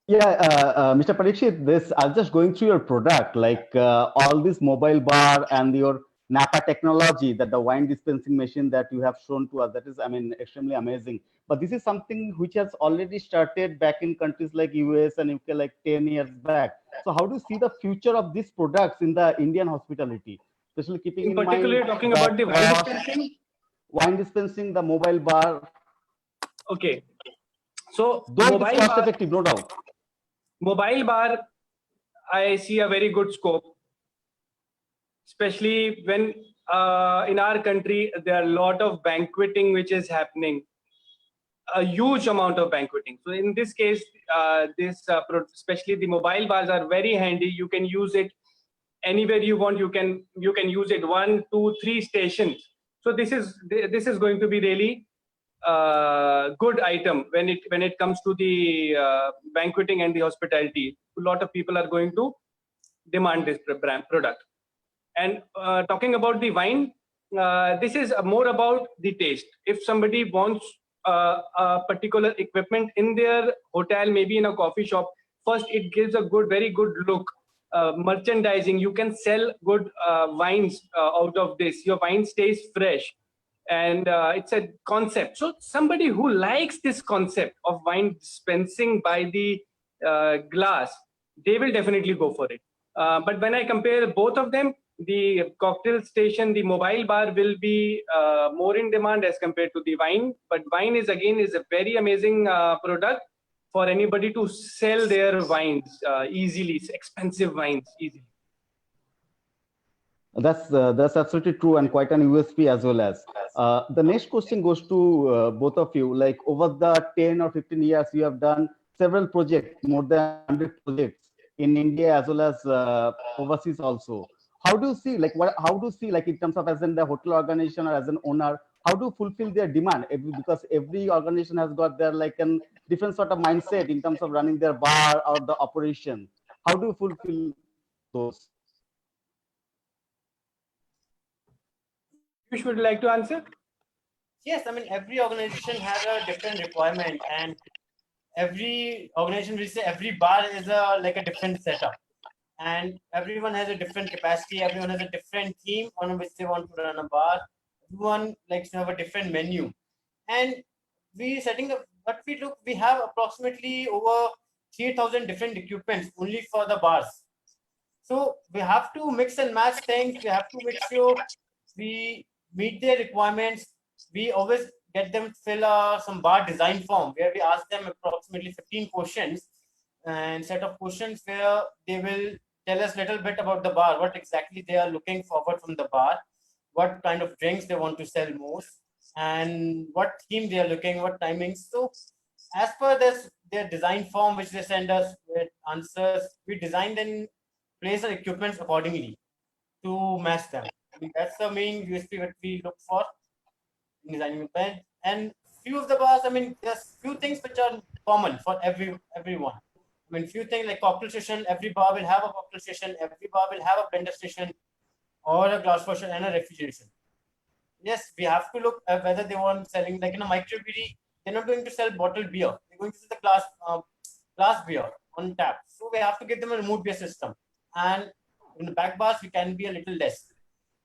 A: Yeah, Mr. Parikshit, I was just going through your product, like all this mobile bar and your Napa technology, that the wine dispensing machine that you have shown to us, that is, I mean, extremely amazing. But this is something which has already started back in countries like US and UK like 10 years back. So how do you see the future of these products in the Indian hospitality, especially keeping
E: In
A: in
E: particular,
A: mind
E: you're talking
A: the
E: about the wine
A: cost,
E: dispensing.
A: wine dispensing, the mobile bar,
E: Okay. So
A: though it is cost effective, no doubt.
E: mobile bar, I see a very good scope, especially when in our country there are a lot of banqueting which is happening, a huge amount of banqueting. So in this case, especially the mobile bars are very handy. You can use it anywhere you want. You can use it 1, 2, 3 stations. So this is going to be really good item when it comes to the banqueting and the hospitality. A lot of people are going to demand this brand product. And talking about the wine, this is more about the taste. If somebody wants a particular equipment in their hotel, maybe in a coffee shop, first it gives a very good look. Merchandising, you can sell good wines out of this. Your wine stays fresh, and it's a concept. So somebody who likes this concept of wine dispensing by the glass, they will definitely go for it. But when I compare both of them, the cocktail station, the mobile bar will be more in demand as compared to the wine. But wine is a very amazing product for anybody to sell their wines easily, expensive wines easily.
A: That's absolutely true, and quite an USP as well. As the next question goes to both of you. Like, over the 10 or 15 years, you have done several projects, more than 100 projects in India as well as overseas also. How do you see, like, how do you see, like, in terms of as in the hotel organization or as an owner, how to fulfill their demand? Because every organization has got their like a different sort of mindset in terms of running their bar or the operation. How do you fulfill those?
E: You should like to answer.
B: Yes, I mean, every organization has a different requirement, and every organization, we say every bar is like a different setup, and everyone has a different capacity. Everyone has a different theme on which they want to run a bar. Everyone likes to have a different menu, and we setting up what we look. We have approximately over 3,000 different equipments only for the bars. So we have to mix and match things. We have to make sure we meet their requirements. We always get them fill some bar design form where we ask them approximately 15 questions and set of questions where they will tell us a little bit about the bar, what exactly they are looking forward from the bar, what kind of drinks they want to sell most, and what theme they are looking, what timings. So as per this, their design form which they send us with answers, we design then place our equipments accordingly to match them. I mean, that's the main USP that we look for in designing a bed. And few of the bars, I mean, there's few things which are common for everyone. I mean, few things like cocktail station, every bar will have a cocktail station, every bar will have a blender station or a glass washer and a refrigeration. Yes, we have to look at whether they want selling, like in a microbrewery, they're not going to sell bottled beer. They're going to sell the glass beer on tap. So we have to give them a remote beer system. And in the back bars, we can be a little less.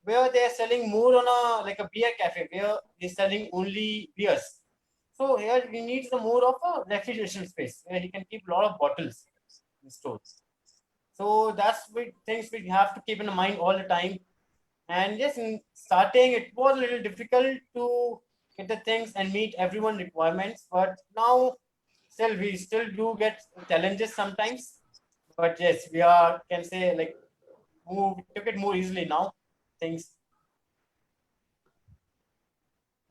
B: Where they're selling more on a like a beer cafe, where they're selling only beers. So here we need some more of a refrigeration space where he can keep a lot of bottles in stores. So that's things we have to keep in mind all the time. And yes, in starting, it was a little difficult to get the things and meet everyone's requirements. But now, we still do get challenges sometimes. But yes, we can say like took it more easily now. Things.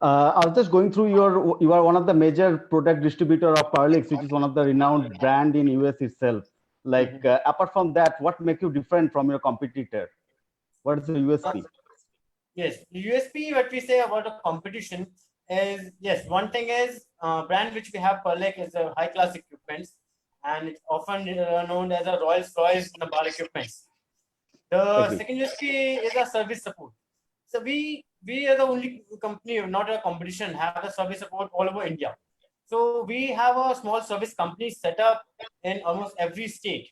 A: I was just going through you are one of the major product distributor of Parlix, which is one of the renowned brand in US itself. Like apart from that, what makes you different from your competitor? What is the USP?
B: Yes, USP, what we say about a competition is, yes, one thing is brand which we have, Perlec, is a high class equipment, and it's often known as a Rolls Royce in the bar equipments. The second USP is a service support. So we are the only company, not a competition, have the service support all over India. So we have a small service company set up in almost every state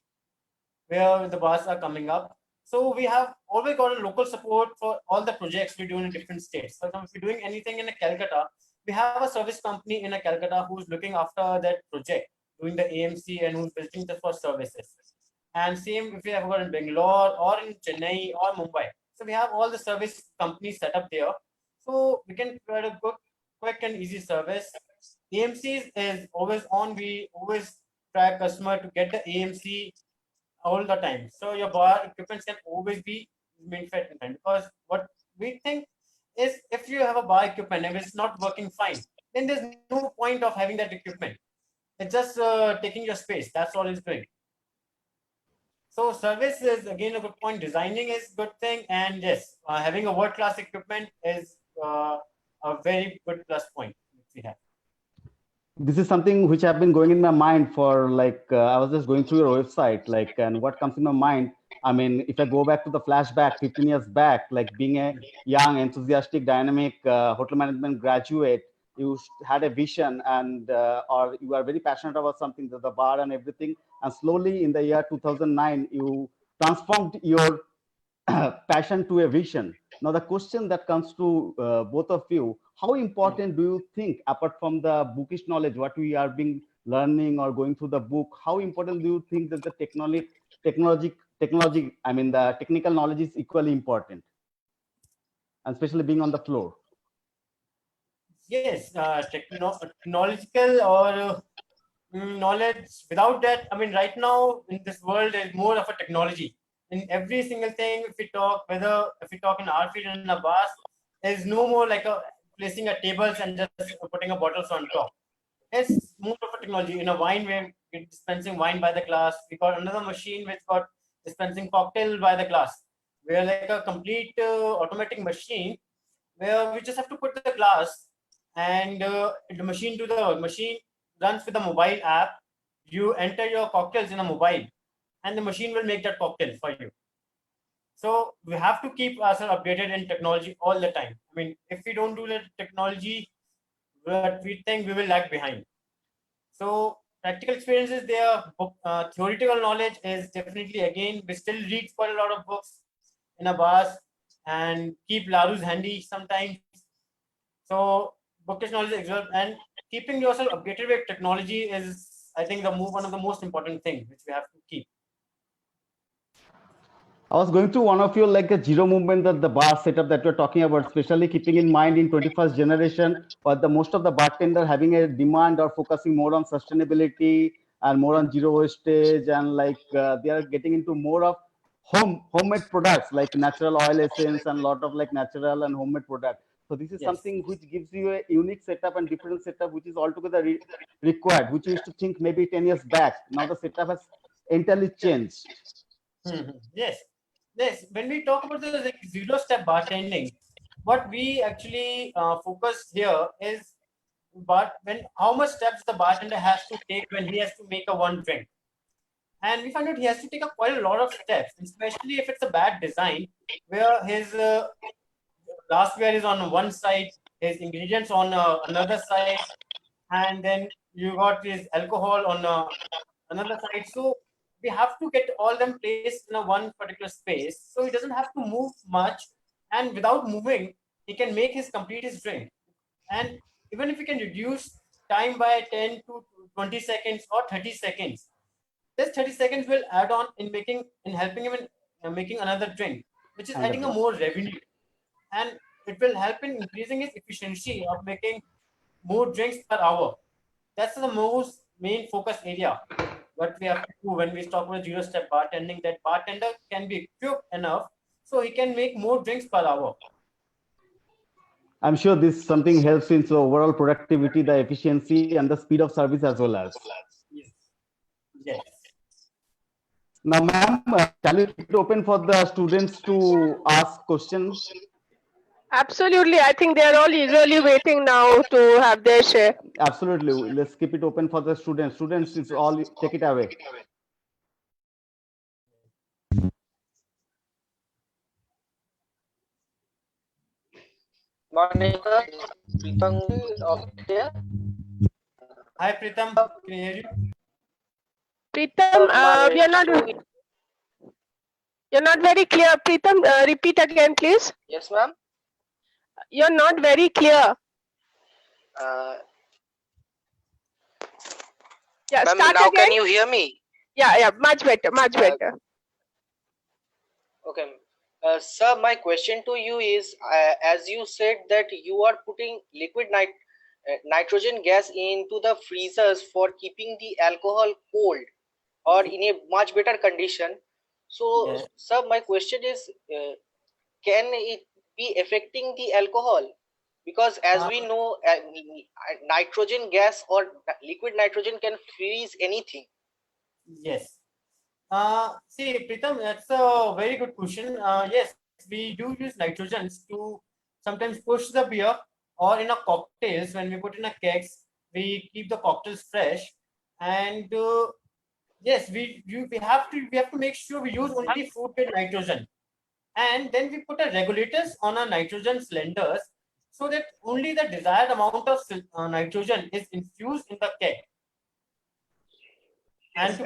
B: where the bars are coming up. So we have always got a local support for all the projects we do in different states. For example, if we're doing anything in a Calcutta, we have a service company in a Calcutta who's looking after that project, doing the AMC and who's visiting the for services. And same if we have got in Bangalore or in Chennai or Mumbai. So we have all the service companies set up there. So we can provide a good, quick and easy service. AMCs is always on. We always try customer to get the AMC all the time. So your bar equipment can always be manufactured in time, because what we think is if you have a bar equipment and it's not working fine, then there's no point of having that equipment. It's just taking your space. That's all it's doing. So service is again a good point. Designing is good thing, and yes, having a world-class equipment is a very good plus point which we have.
A: This is something which have been going in my mind for like I was just going through your website, like, and what comes in my mind. I mean, if I go back to the flashback 15 years back, like being a young, enthusiastic, dynamic hotel management graduate, you had a vision and or you are very passionate about something, the bar and everything. And slowly in the year 2009, you transformed your passion to a vision. Now, the question that comes to both of you, how important do you think, apart from the bookish knowledge, what we are being learning or going through the book, how important do you think that the technology, I mean, the technical knowledge is equally important, and especially being on the floor?
B: Yes, technological or knowledge. Without that, I mean, right now in this world, there's more of a technology in every single thing. If we talk, whether if we talk in our field in a bars, there's no more like a placing a tables and just putting a bottles on top. It's more of a technology. In a wine, we're dispensing wine by the glass. We got another machine which got dispensing cocktail by the glass. We're like a complete automatic machine where we just have to put the glass and the machine runs with a mobile app. You enter your cocktails in a mobile and the machine will make that cocktail for you. So we have to keep ourselves updated in technology all the time. I mean, if we don't do the technology, what we think we will lag behind. So practical experiences there, theoretical knowledge is definitely, again, we still read quite a lot of books in a bars and keep Larus handy sometimes. So bookish knowledge is well, and keeping yourself updated with technology is, I think, one of the most important things which we have to keep.
A: I was going through one of your like a zero movement, that the bar setup that you're talking about, especially keeping in mind in 21st generation, or the most of the bartender having a demand or focusing more on sustainability and more on zero wastage, and like they are getting into more of homemade products like natural oil essence and a lot of like natural and homemade products. So this is
B: Yes.
A: something which gives you a unique setup and different setup, which is altogether required, which you used to think maybe 10 years back. Now the setup has entirely changed.
B: Yes. Yes, when we talk about the like, zero-step bartending, what we actually focus here is how much steps the bartender has to take when he has to make a one drink. And we find out he has to take quite a lot of steps, especially if it's a bad design, where his glassware is on one side, his ingredients on another side, and then you got his alcohol on another side. So we have to get all them placed in a one particular space, so he doesn't have to move much, and without moving he can make his complete his drink. And even if we can reduce time by 10 to 20 seconds or 30 seconds, this 30 seconds will add on in helping him in making another drink, which is adding a more revenue, and it will help in increasing his efficiency of making more drinks per hour. That's the most main focus area what we have to do when we talk about zero-step bartending, that bartender can be equipped enough so he can make more drinks per hour.
A: I'm sure this something helps in so overall productivity, the efficiency, and the speed of service as well as.
B: Yes.
A: Now, ma'am, shall we keep it open for the students to ask questions?
C: Absolutely. I think they're all eagerly waiting now to have their share.
A: Absolutely. Let's keep it open for the students. Students, it's all, take it away.
G: Morning, sir. Pritam of here.
B: Hi, Pritam. Can you hear you?
C: Pritam, we are not. You're not very clear. Pritam, repeat again, please.
G: Yes, ma'am.
C: You're not very clear. Yeah,
G: Ma'am,
C: start
G: now
C: again.
G: can you hear me?
C: Yeah, much better, much better.
G: Okay. Sir, my question to you is, as you said that you are putting liquid nitrogen gas into the freezers for keeping the alcohol cold or in a much better condition. So,
B: Yes.
G: sir, my question is, can it be affecting the alcohol? Because as we know, nitrogen gas or liquid nitrogen can freeze anything.
B: Yes. See, Pritam, that's a very good question. Yes, we do use nitrogens to sometimes push the beer, or in a cocktails when we put in a kegs, we keep the cocktails fresh. And yes, we have to make sure we use only food grade nitrogen, and then we put a regulators on our nitrogen cylinders so that only the desired amount of nitrogen is infused in the keg. And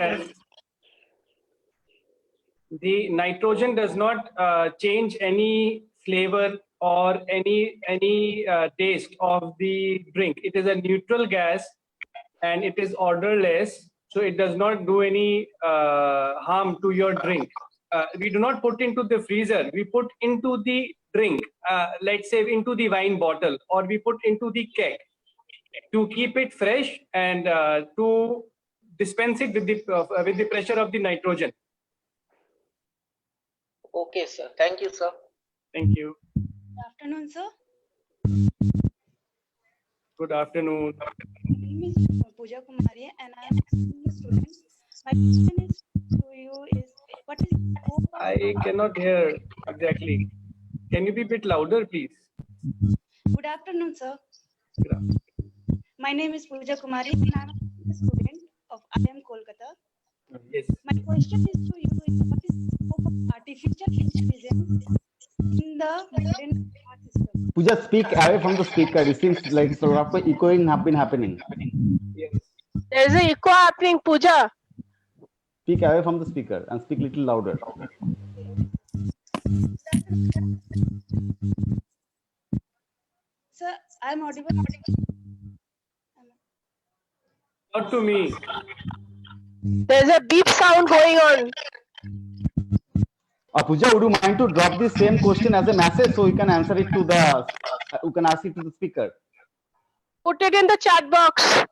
E: And the nitrogen does not change any flavor or any taste of the drink. It is a neutral gas and it is odorless, so it does not do any harm to your drink. We do not put into the freezer. We put into the drink, let's say into the wine bottle, or we put into the keg to keep it fresh and to dispense it with the pressure of the nitrogen.
G: Okay, sir. Thank you, sir.
E: Thank you.
H: Good afternoon, sir.
E: Good afternoon.
H: My name is Pooja Kumari and I am a student. My question is to you is, what is the scope of
E: I cannot hear exactly. Can you be a bit louder, please?
H: Good afternoon, sir.
E: Good afternoon.
H: My name is Pooja Kumari and I am a student of IIM Kolkata.
E: Yes.
H: My question is to you is, what is the scope of artificial intelligence in the modern system?
A: Pooja, speak away from the speaker. It seems like sort of echoing have been happening.
E: Yes.
C: There's an echo happening, Pooja.
A: Speak away from the speaker and speak little louder.
H: Sir, I am audible.
E: Not to me.
C: There's a beep sound going on.
A: Pooja, would you mind to drop the same question as a message so you can answer it to the, you can ask it to the speaker.
C: Put it in the chat box.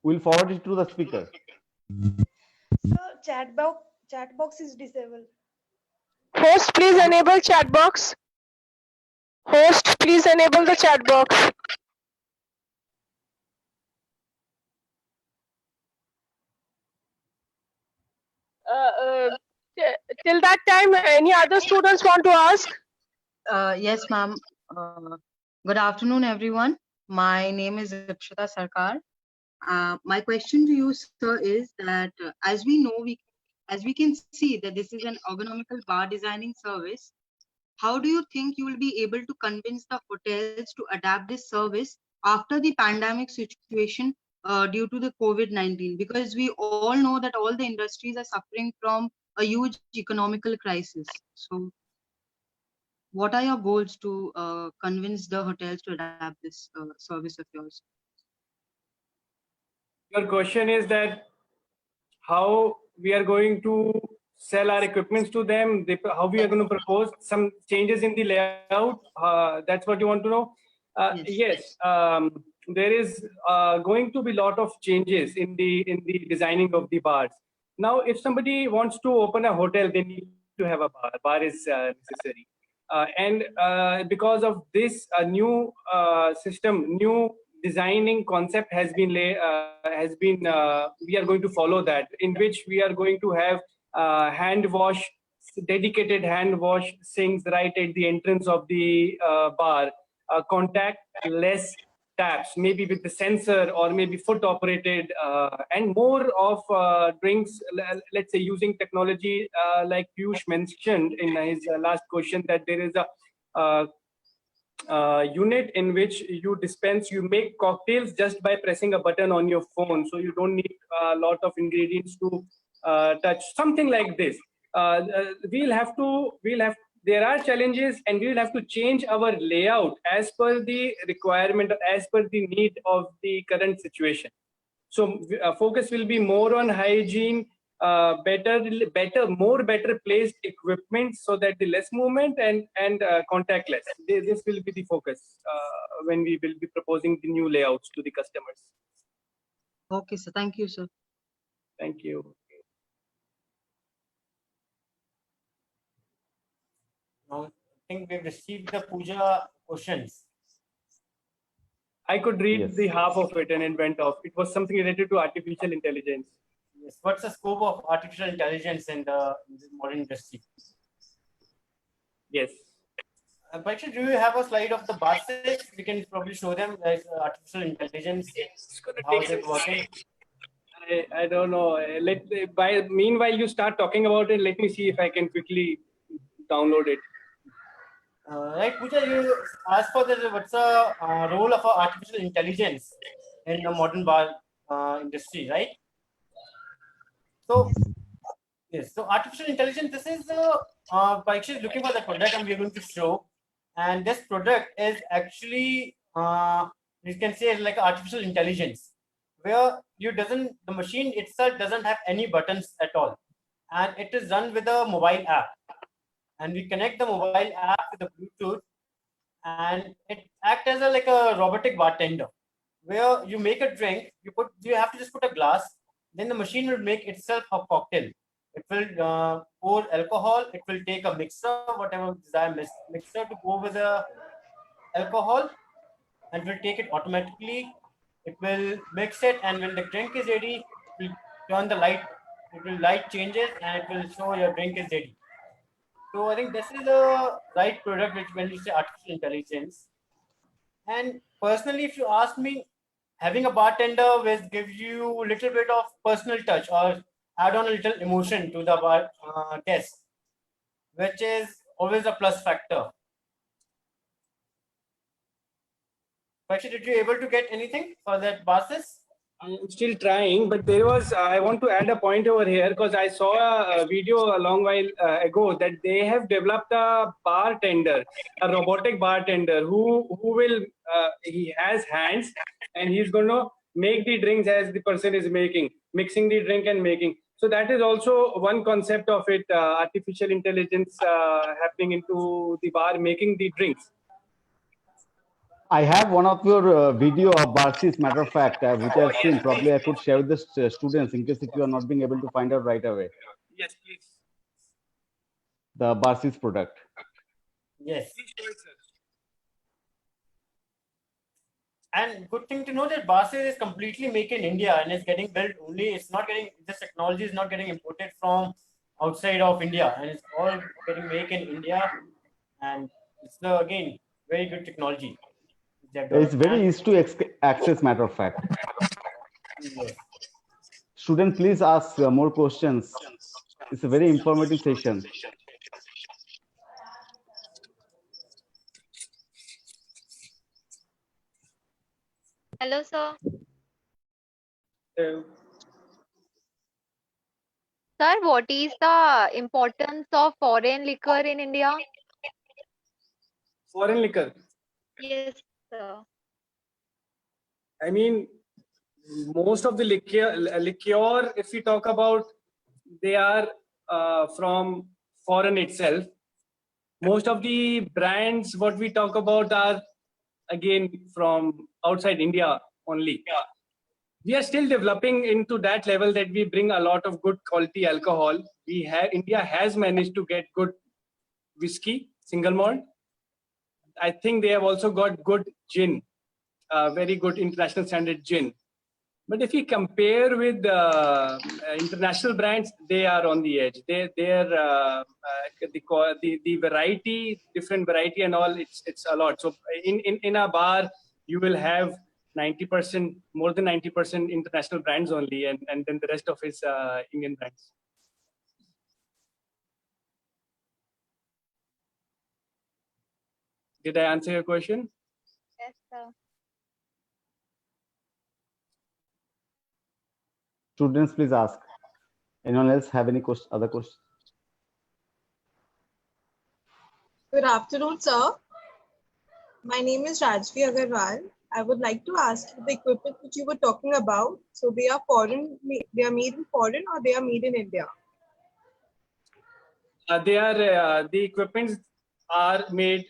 A: We'll forward it to the speaker.
H: Sir, chat box is disabled.
C: Host, please enable chat box. Host, please enable the chat box. Till that time, any other students want to ask?
I: Yes, ma'am. Good afternoon, everyone. My name is Rakshita Sarkar. My question to you, sir, is that as we know, as we can see that this is an ergonomical bar designing service, how do you think you will be able to convince the hotels to adapt this service after the pandemic situation due to the COVID-19? Because we all know that all the industries are suffering from a huge economical crisis. So what are your goals to convince the hotels to adapt this service of yours?
E: Your question is that how we are going to sell our equipments to them, how we are going to propose some changes in the layout. That's what you want to know? Yes. There is going to be a lot of changes in the designing of the bars. Now, if somebody wants to open a hotel, they need to have a bar. Bar is necessary. And because of this new system, new designing concept has been we are going to follow that, in which we are going to have dedicated hand wash sinks right at the entrance of the bar, contact less taps, maybe with the sensor or maybe foot operated, and more of drinks, let's say using technology like Piyush mentioned in his last question, that there is a unit in which you make cocktails just by pressing a button on your phone. So you don't need a lot of ingredients to touch, something like this. There are challenges, and we will have to change our layout as per the requirement, as per the need of the current situation. So focus will be more on hygiene, better placed equipment, so that the less movement and contactless. This will be the focus when we will be proposing the new layouts to the customers.
I: Okay, sir. Thank you, sir.
E: Thank you.
B: Now, I think we've received the Puja questions.
E: I could read
A: Yes.
E: the half of it and it went off. It was something related to artificial intelligence.
B: Yes. What's the scope of artificial intelligence in the modern industry?
E: Yes.
B: Parikshit, do you have a slide of the basics? We can probably show them like artificial intelligence,
E: It's gonna
B: how
E: take
B: is it working?
E: I don't know. Meanwhile you start talking about it, let me see if I can quickly download it.
B: Right, Pooja, you asked for what's the role of artificial intelligence in the modern bar industry, right? So, yes, so artificial intelligence, this is Parikshit is looking for the product and we're going to show. And this product is actually, you can say, like artificial intelligence, where the machine itself doesn't have any buttons at all. And it is run with a mobile app. And we connect the mobile app with the Bluetooth, and it acts as like a robotic bartender, where you make a drink, you have to just put a glass, then the machine will make itself a cocktail. It will pour alcohol, it will take a mixer, whatever desired mixer to go with the alcohol, and will take it automatically. It will mix it, and when the drink is ready, it will turn the light, light changes, and it will show your drink is ready. So I think this is the right product which when you say artificial intelligence. And personally, if you ask me, having a bartender which gives you a little bit of personal touch or add on a little emotion to the bar guest, which is always a plus factor. Actually, did you able to get anything for that basis?
E: I'm still trying, but there was, I want to add a point over here because I saw a video a long while ago that they have developed a bartender, a robotic bartender who will, he has hands and he's going to make the drinks as the person is making, mixing the drink and making. So that is also one concept of it, artificial intelligence happening into the bar, making the drinks.
A: I have one of your video of Barsis, matter of fact, which I've seen. Probably I could share with the students in case if you are not being able to find out right away.
E: Yes, please.
A: The Barsis product.
B: Yes. And good thing to know that Barsis is completely made in India and it's getting built only. It's not getting, this technology is not getting imported from outside of India, and it's all getting made in India. And it's again very good technology.
A: It's very easy to access, matter of fact.
B: Yes.
A: Student, please ask more questions. It's a very informative session.
F: Hello, sir.
E: Sir,
F: What is the importance of foreign liquor in India?
E: foreign liquor.
F: Yes, sir.
E: I mean, most of the liqueur, if we talk about, they are from foreign itself. Most of the brands, what we talk about, are again from outside India only. We are still developing into that level that we bring a lot of good quality alcohol. India has managed to get good whiskey, single malt. I think they have also got good gin, very good international standard gin. But if you compare with international brands, they are on the edge. The variety, different variety and all, it's a lot. So in a bar, you will have 90%, more than 90% international brands only, and then the rest of is Indian brands. Did I answer your question?
F: Yes, sir.
A: Students, please ask. Anyone else have any other questions?
J: Good afternoon, sir. My name is Rajvi Agarwal. I would like to ask you the equipment which you were talking about. So they are foreign, they are made in foreign or they are made in India?
E: The equipments are made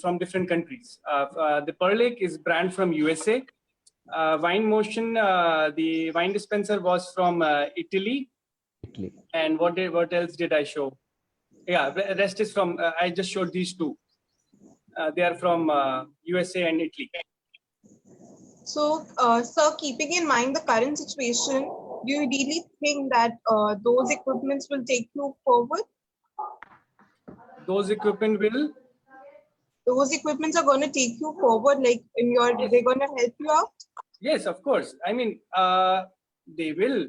E: from different countries. The Perlake is brand from USA. Wine Motion, the wine dispenser was from Italy. And what else did I show? Yeah, rest is from, I just showed these two. They are from USA and Italy.
J: So, sir, keeping in mind the current situation, do you really think that those equipments will take you forward?
E: Those equipment will?
J: Those equipments are going to take you forward, like they're going to help you out?
E: Yes, of course. I mean, they will.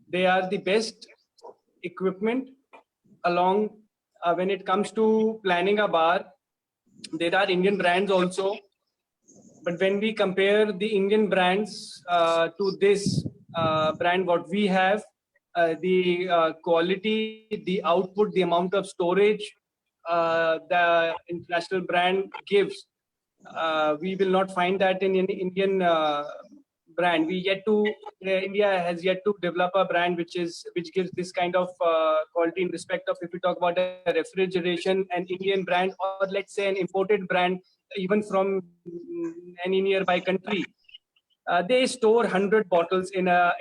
E: They are the best equipment along when it comes to planning a bar. There are Indian brands also. But when we compare the Indian brands to this brand, what we have, the quality, the output, the amount of storage the international brand gives, we will not find that in any Indian brand. India has yet to develop a brand which gives this kind of quality in respect of, if we talk about a refrigeration, an Indian brand, or let's say an imported brand, even from any nearby country. They store 100 bottles in a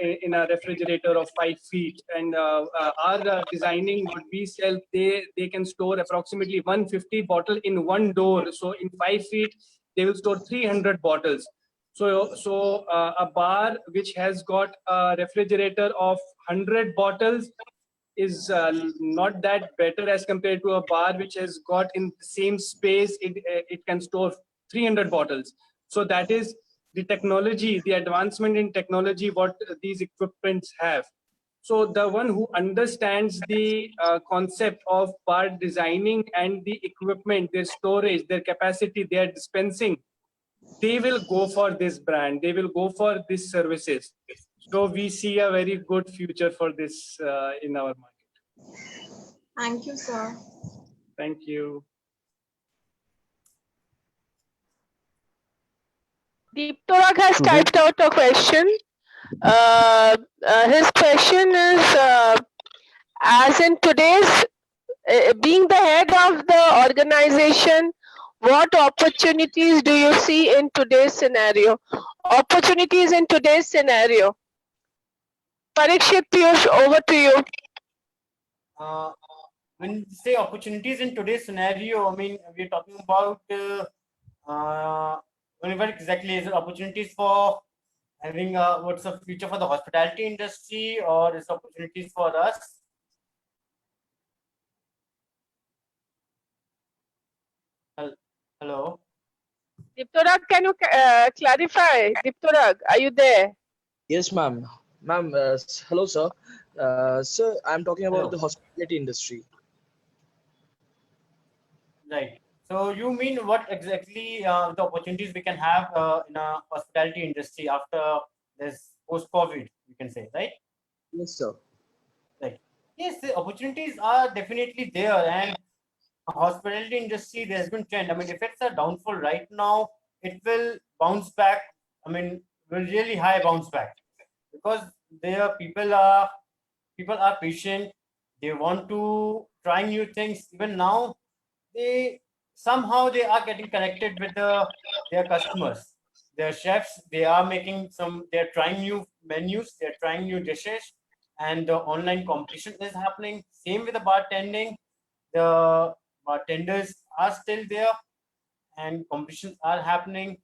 E: refrigerator of 5 feet, and our designing what we sell, they can store approximately 150 bottle in one door. So in 5 feet, they will store 300 bottles. So a bar which has got a refrigerator of 100 bottles is not that better as compared to a bar which has got in the same space, it can store 300 bottles. So that is the technology, the advancement in technology, what these equipments have. So the one who understands the concept of bar designing and the equipment, their storage, their capacity, their dispensing, they will go for this brand, they will go for these services. So we see a very good future for this in our market.
J: Thank you, sir.
E: Thank you.
C: Deeptorag has typed out a question. His question is, as in today's, being the head of the organization, what opportunities do you see in today's scenario? Opportunities in today's scenario. Parikshit, Piyush, over to you.
B: When you say opportunities in today's scenario, I mean, we're talking about what exactly is it? Opportunities for having what's the future for the hospitality industry, or is opportunities for us? Hello.
C: Deeptorag, can you clarify? Deeptorag, are you there?
K: Yes, ma'am. Ma'am, hello, sir. Sir, I'm talking about the hospitality industry.
B: Right. So you mean what exactly the opportunities we can have in a hospitality industry after this post-COVID, you can say, right?
K: Yes, sir.
B: Right. Yes, the opportunities are definitely there, and hospitality industry, there's been trend. I mean, if it's a downfall right now, it will bounce back. I mean, will really high bounce back, because there people are patient. They want to try new things. Even now, they somehow they are getting connected with their customers, their chefs. They are making they're trying new menus, they're trying new dishes, and the online competition is happening. Same with the bartending. The bartenders are still there, and competitions are happening.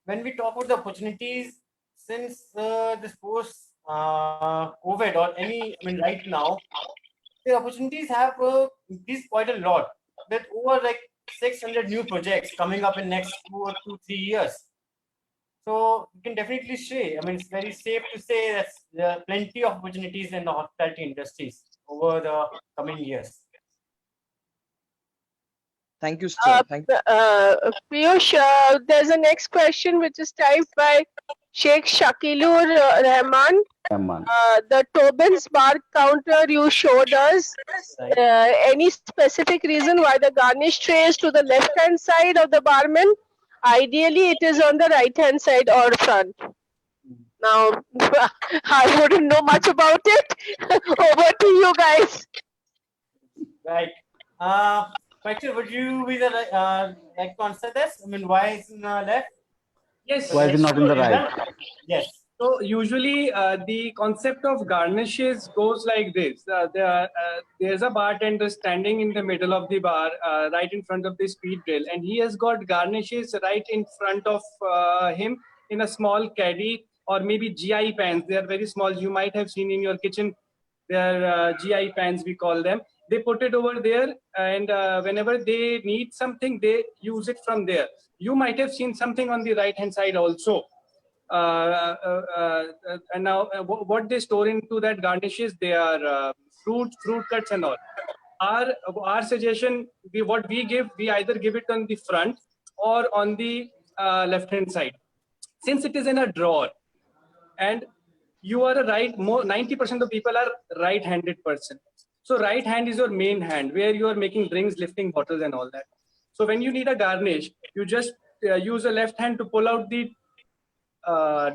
B: When we talk about the opportunities, since this post COVID or any, I mean, right now, the opportunities have increased quite a lot, with over like 600 new projects coming up in next 2 to 3 years. So you can definitely say, I mean, it's very safe to say that there are plenty of opportunities in the hospitality industries over the coming years.
K: Thank you, sir. Thank you.
C: Piyush, there's a next question which is typed by Sheikh Shakilur Rahman. The Tobin's bar counter you showed us, any specific reason why the garnish tray is to the left hand side of the barman? Ideally, it is on the right hand side or front. Now, I wouldn't know much about it. Over to you guys.
B: Right. Actually, would you be the like to answer this? I mean, why is in the left?
E: Yes.
A: Why is it not in the right?
B: Yes.
E: So usually the concept of garnishes goes like this. There's a bartender standing in the middle of the bar, right in front of the speed grill, and he has got garnishes right in front of him in a small caddy or maybe GI pans. They are very small. You might have seen in your kitchen. They are GI pans, we call them. They put it over there, and whenever they need something, they use it from there. You might have seen something on the right hand side also. And now what they store into that garnishes, they are fruit cuts and all. Our suggestion, what we give, we either give it on the front or on the left hand side. Since it is in a drawer, and you are a 90% of people are right-handed person. So right hand is your main hand, where you are making drinks, lifting bottles and all that. So when you need a garnish, you just use a left hand to pull out the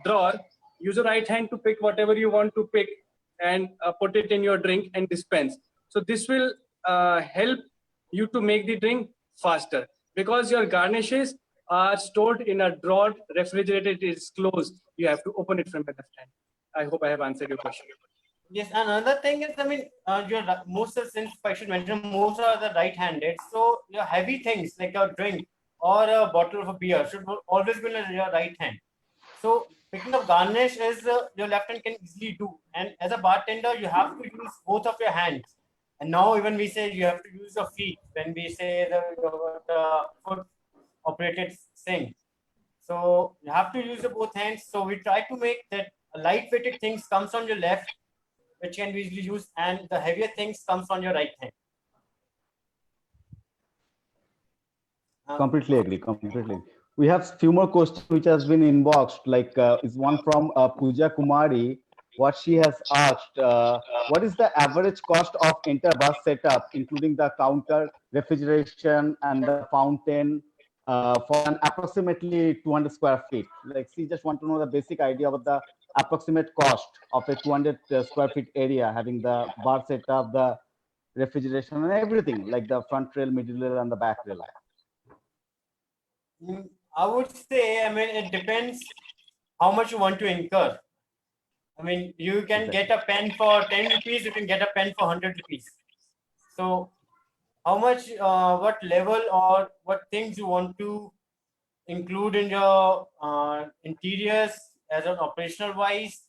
E: drawer, use a right hand to pick whatever you want to pick and put it in your drink and dispense. So this will help you to make the drink faster, because your garnishes are stored in a drawer, refrigerated, it is closed. You have to open it from the left hand. I hope I have answered your question.
B: Yes, another thing is, I mean, most of, since I should mention, most are the right-handed. So your heavy things like a drink or a bottle of a beer should always be in your right hand. So picking up garnish is your left hand can easily do. And as a bartender, you have to use both of your hands. And now even we say you have to use your feet when we say the foot-operated sink. So you have to use both hands. So we try to make that light-weighted things comes on your left, which can be easily used, and the heavier things comes on your right hand.
A: Completely agree. Completely. We have few more questions which has been inboxed. Like is one from Pooja Kumari. What she has asked: what is the average cost of entire bus setup, including the counter, refrigeration, and the fountain, for an approximately 200 square feet? Like, she just want to know the basic idea about the approximate cost of a 200 square feet area, having the bar setup, the refrigeration, and everything, like the front rail, middle rail, and the back rail.
B: I would say, I mean, it depends how much you want to incur. I mean, you can get a pen for 10 rupees, you can get a pen for 100 rupees. So how much, what level or what things you want to include in your interiors as an operational wise,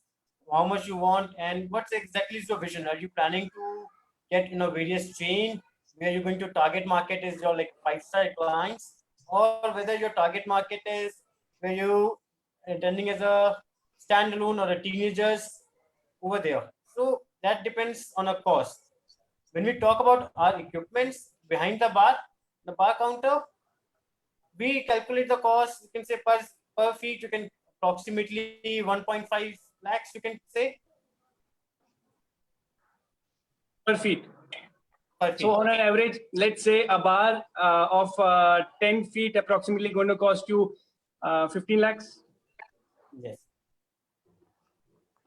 B: how much you want, and what's exactly is your vision? Are you planning to get various chain where you're going to target market is your like 5-star clients, or whether your target market is where you attending as a standalone or a teenagers over there? So that depends on a cost. When we talk about our equipments behind the bar counter, we calculate the cost. You can say per feet, you can approximately 1.5 lakhs, you can say.
E: Per feet. So on an average, let's say a bar of 10 feet approximately going to cost you 15 lakhs.
B: Yes.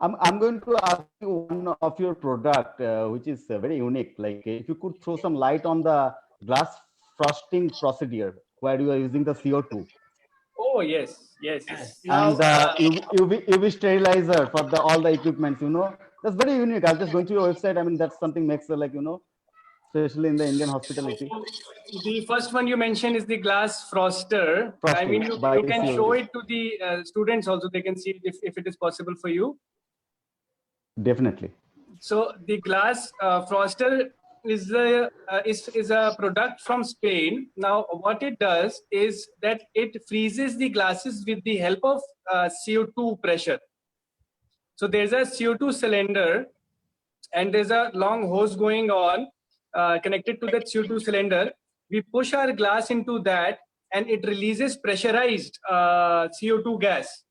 A: I'm going to ask you one of your product, which is very unique. Like, if you could throw some light on the glass frosting procedure where you are using the CO2.
E: Oh yes.
A: And the UV sterilizer for all the equipments. That's very unique. I'm just going to your website. I mean, that's something makes like especially in the Indian hospitality.
E: The first one you mentioned is the glass froster.
A: Frosting,
E: I mean, you can show it to the students also. They can see if it is possible for you.
A: Definitely.
E: So the glass froster is a product from Spain. Now, what it does is that it freezes the glasses with the help of CO2 pressure. So there's a CO2 cylinder, and there's a long hose going on connected to that CO2 cylinder. We push our glass into that, and it releases pressurized CO2 gas.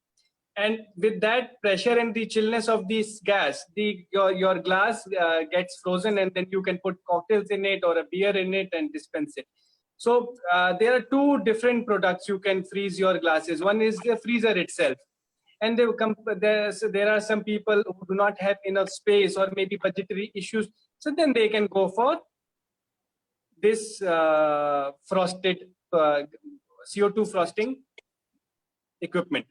E: And with that pressure and the chillness of this gas, your glass gets frozen, and then you can put cocktails in it or a beer in it and dispense it. So there are two different products you can freeze your glasses. One is the freezer itself. And there are some people who do not have enough space or maybe budgetary issues. So then they can go for this frosted CO2 frosting equipment.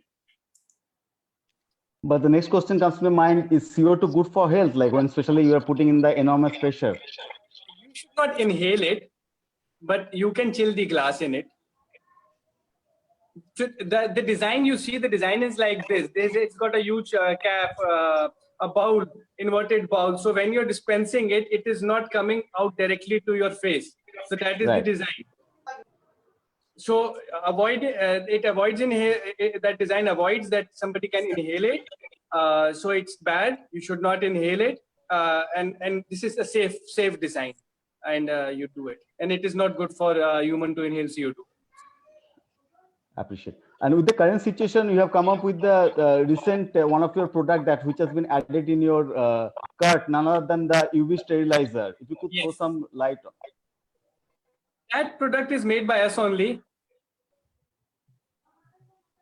A: But the next question comes to my mind, is CO2 good for health? Like when especially you are putting in the enormous pressure.
E: You should not inhale it, but you can chill the glass in it. The design you see, the design is like this. It's got a huge cap, a bowl, inverted bowl. So when you're dispensing it, it is not coming out directly to your face. So that is
A: Right.
E: the design. So it avoids that design avoids that somebody can inhale it. So it's bad. You should not inhale it. And this is a safe design, and you do it. And it is not good for a human to inhale CO2.
A: Appreciate. And with the current situation, you have come up with the recent one of your product that which has been added in your cart, none other than the UV sterilizer. If you could throw some light on.
E: That product is made by us only.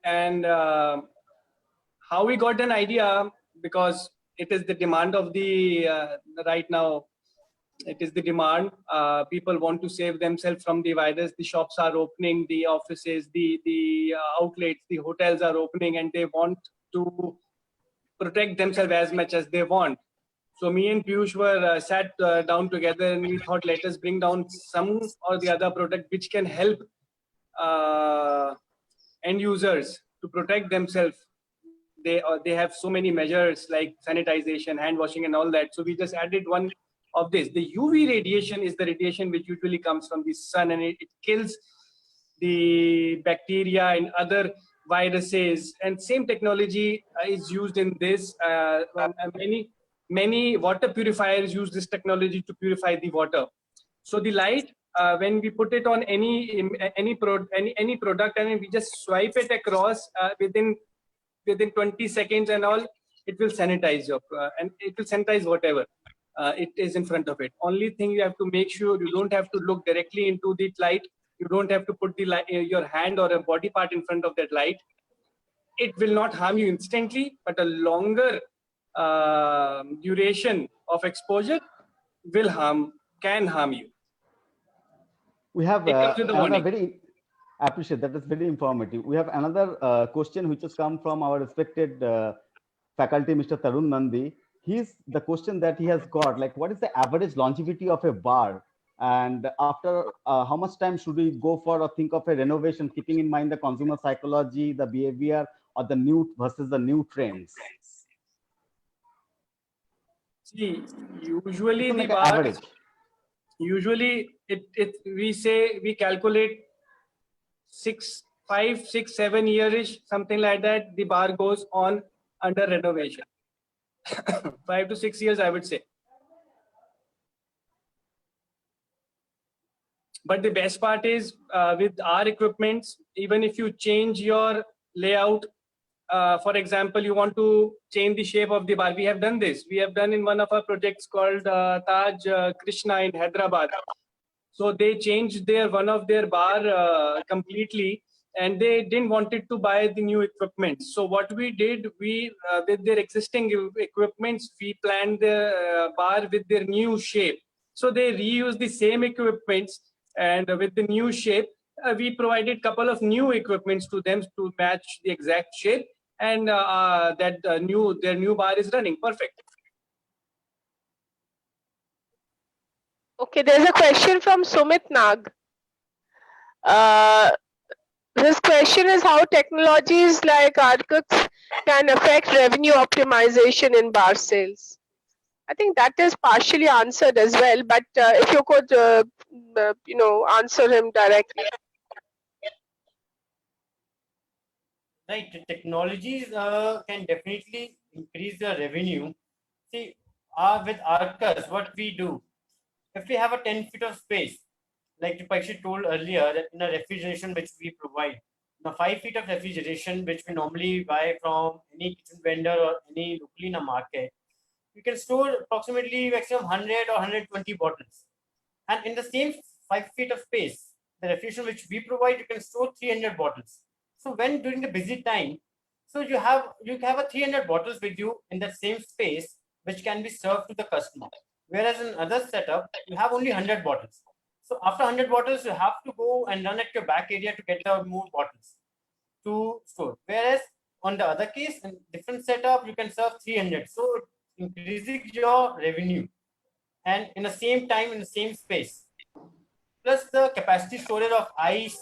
E: And how we got an idea, because it is the demand of the right now. It is the demand. People want to save themselves from the virus. The shops are opening, the offices, the outlets, the hotels are opening, and they want to protect themselves as much as they want. So me and Piyush were sat down together, and we thought, let us bring down some or the other product which can help end users to protect themselves. They have so many measures like sanitization, hand washing, and all that. So we just added one of this. The UV radiation is the radiation which usually comes from the sun, and it kills the bacteria and other viruses. And same technology is used in this. Many water purifiers use this technology to purify the water. So the light, when we put it on any product, and we just swipe it across within 20 seconds and all, it will sanitize and it will sanitize whatever it is in front of it. Only thing you have to make sure you don't have to look directly into the light. You don't have to put the light, your hand or a body part in front of that light. It will not harm you instantly, but a longer duration of exposure can harm you.
A: We have
E: another
A: very appreciate that. Is very informative. We have another question which has come from our respected faculty, Mr. Tarun Nandi. The question that he has got, like, what is the average longevity of a bar, and after how much time should we go for or think of a renovation, keeping in mind the consumer psychology, the behavior, or the new versus the new trends?
E: See, usually the
A: like
E: bar,
A: average.
E: Usually we calculate 5, 6, 7 years, something like that. The bar goes on under renovation. 5 to 6 years, I would say. But the best part is with our equipments, even if you change your layout, for example, you want to change the shape of the bar. We have done this. We have done in one of our projects called Taj Krishna in Hyderabad. So they changed one of their bar completely, and they didn't wanted to buy the new equipment. So what we did, we with their existing equipments, we planned the bar with their new shape. So they reused the same equipments, and with the new shape, we provided a couple of new equipments to them to match the exact shape, and their new bar is running perfect.
C: Okay, there's a question from Sumit Nag. His question is how technologies like Arcux can affect revenue optimization in bar sales. I think that is partially answered as well, but if you could, answer him directly.
B: Right, the technologies can definitely increase the revenue. See, with Arcus, what we do, if we have a 10 feet of space, like Parikshit told earlier, that in a refrigeration which we provide, the 5 feet of refrigeration which we normally buy from any kitchen vendor or any locally in a market, you can store approximately maximum 100 or 120 bottles. And in the same 5 feet of space, the refrigeration which we provide, you can store 300 bottles. So when during the busy time, so you have a 300 bottles with you in that same space, which can be served to the customer. Whereas in other setup, you have only 100 bottles. So after 100 bottles, you have to go and run at your back area to get the more bottles to store. Whereas on the other case, in different setup, you can serve 300. So it increases your revenue, and in the same time, in the same space. Plus the capacity storage of ice,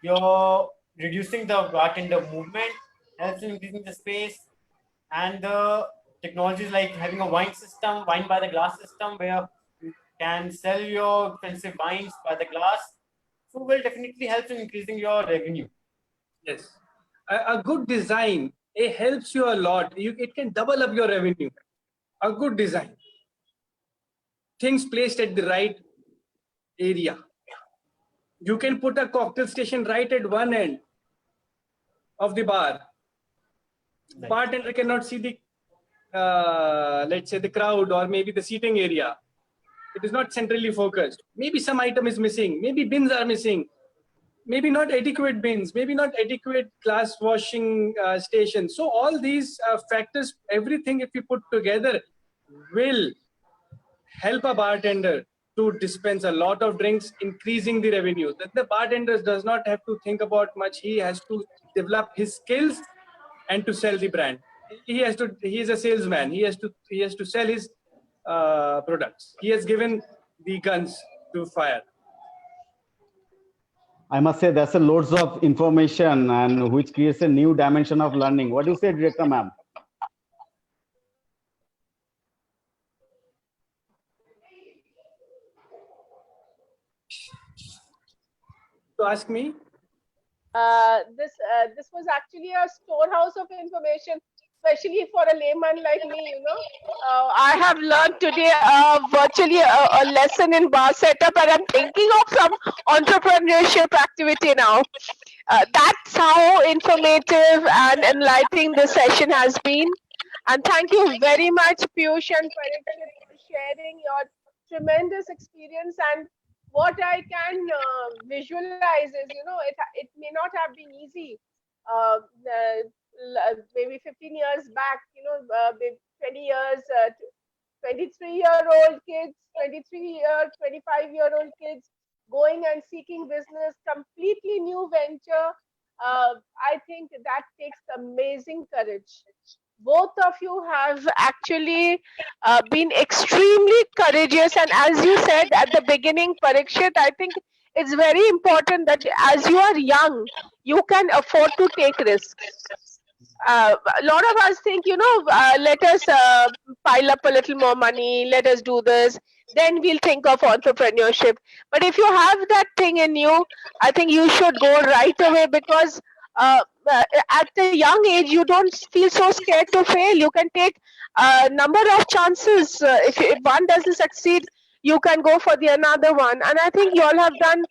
B: you're reducing the bartender movement, helps in increasing the space, and the technologies like having a wine system, wine by the glass system, where you can sell your expensive wines by the glass. So will definitely help in increasing your revenue.
E: Yes. A good design, it helps you a lot. It can double up your revenue. A good design. Things placed at the right area. You can put a cocktail station right at one end of the bar.
B: Right.
E: Bartender cannot see the, let's say, the crowd or maybe the seating area. It is not centrally focused. Maybe some item is missing. Maybe bins are missing. Maybe not adequate bins. Maybe not adequate glass washing stations. So all these factors, everything, if we put together, will help a bartender to dispense a lot of drinks, increasing the revenue. That the bartender does not have to think about much. He has to develop his skills and to sell the brand. He is a salesman. He has to sell his products. He has given the guns to fire.
A: I must say that's a loads of information and which creates a new dimension of learning. What do you say, Director ma'am?
E: To ask me?
C: This was actually a storehouse of information, especially for a layman like me. I have learned today virtually a lesson in bar setup, and I'm thinking of some entrepreneurship activity now. That's how informative and enlightening this session has been. And thank you very much, Piyush and Parikshit, for sharing your tremendous experience. And what I can visualize is, it may not have been easy. Maybe 15 years back, maybe 20 years, 23-year-old kids, 25-year-old kids going and seeking business, completely new venture. I think that takes amazing courage. Both of you have actually been extremely courageous, and as you said at the beginning, Parikshit, I think it's very important that as you are young, you can afford to take risks. A lot of us think, let us pile up a little more money, let us do this, then we'll think of entrepreneurship. But if you have that thing in you, I think you should go right away, because at a young age, you don't feel so scared to fail. You can take a number of chances. If one doesn't succeed, you can go for the another one. And I think you all have done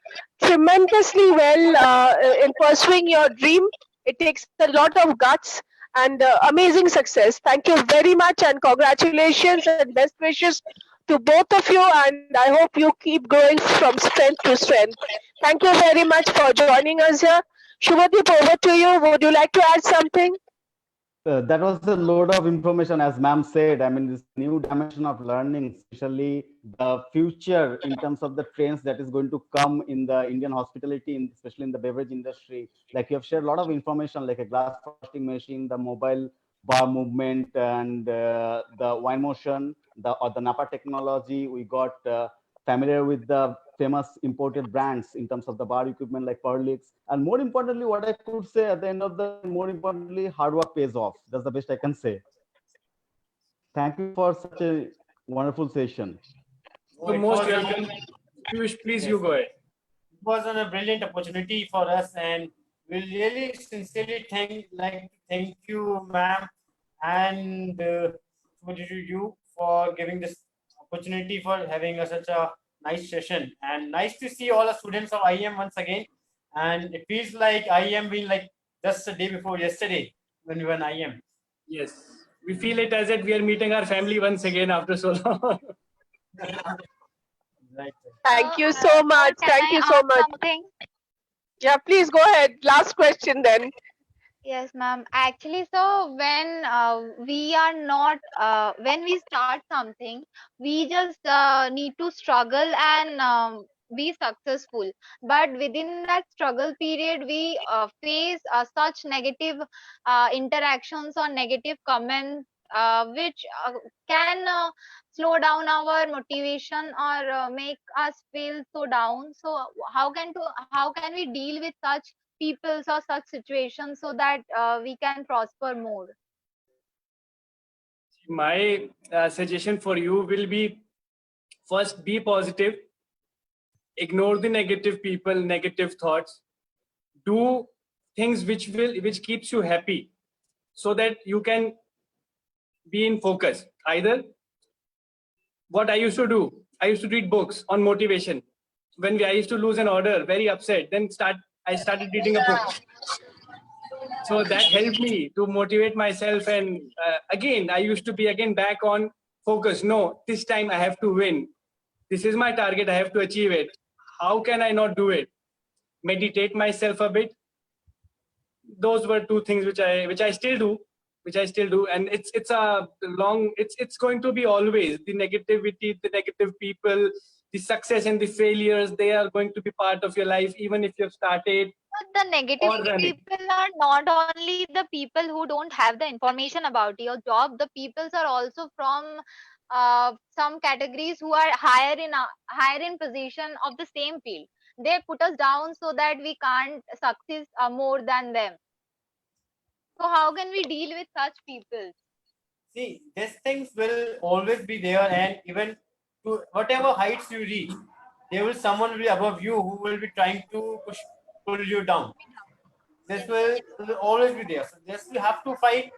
C: tremendously well in pursuing your dream. It takes a lot of guts and amazing success. Thank you very much, and congratulations and best wishes to both of you. And I hope you keep growing from strength to strength. Thank you very much for joining us here. Shubhadeep, over to you. Would you like to add something?
A: That was a load of information, as ma'am said. I mean, this new dimension of learning, especially the future in terms of the trends that is going to come in the Indian hospitality, especially in the beverage industry. Like you have shared a lot of information, like a glass frosting machine, the mobile bar movement, and the wine motion, the Napa technology. We got familiar with the famous imported brands in terms of the bar equipment like Perlix. And more importantly, what I could say at the end of the, more importantly, hard work pays off. That's the best I can say. Thank you for such a wonderful session.
E: You're most welcome. Piyush, please, you go ahead.
B: It was a brilliant opportunity for us, and we really sincerely thank you, ma'am, and you for giving this opportunity, for having such a nice session, and nice to see all the students of IEM once again. And it feels like IEM being like just the day before yesterday when we were in IEM.
E: Yes, we feel it as if we are meeting our family once again after so long.
B: Right.
C: Thank you
F: So,
C: so much.
F: can
C: Thank
F: I
C: you so
F: ask
C: much.
F: something?
C: Yeah, please go ahead. Last question then.
F: Yes, ma'am. Actually, so when we are not, when we start something, we just need to struggle and be successful. But within that struggle period, we face such negative interactions or negative comments, which can slow down our motivation or make us feel so down. So how can we deal with such people or such situations so that we can prosper more?
E: My suggestion for you will be, first, be positive, ignore the negative people, negative thoughts, do things which keeps you happy, so that you can be in focus. Either what I used to do, I used to read books on motivation. When I used to lose an order, very upset, then I started reading a book. So that helped me to motivate myself. And again, I used to be again back on focus. No, this time I have to win. This is my target. I have to achieve it. How can I not do it? Meditate myself a bit. Those were two things which I still do. And it's a long, it's going to be always the negativity, the negative people, the success and the failures, they are going to be part of your life, even if you've started.
F: But the negative people are not only the people who don't have the information about your job. The peoples are also from some categories who are higher in position of the same field. They put us down so that we can't succeed more than them. So how can we deal with such people?
B: See, these things will always be there, and even to whatever heights you reach, there will someone will be above you who will be trying to pull you down. This will always be there. So this you have to fight,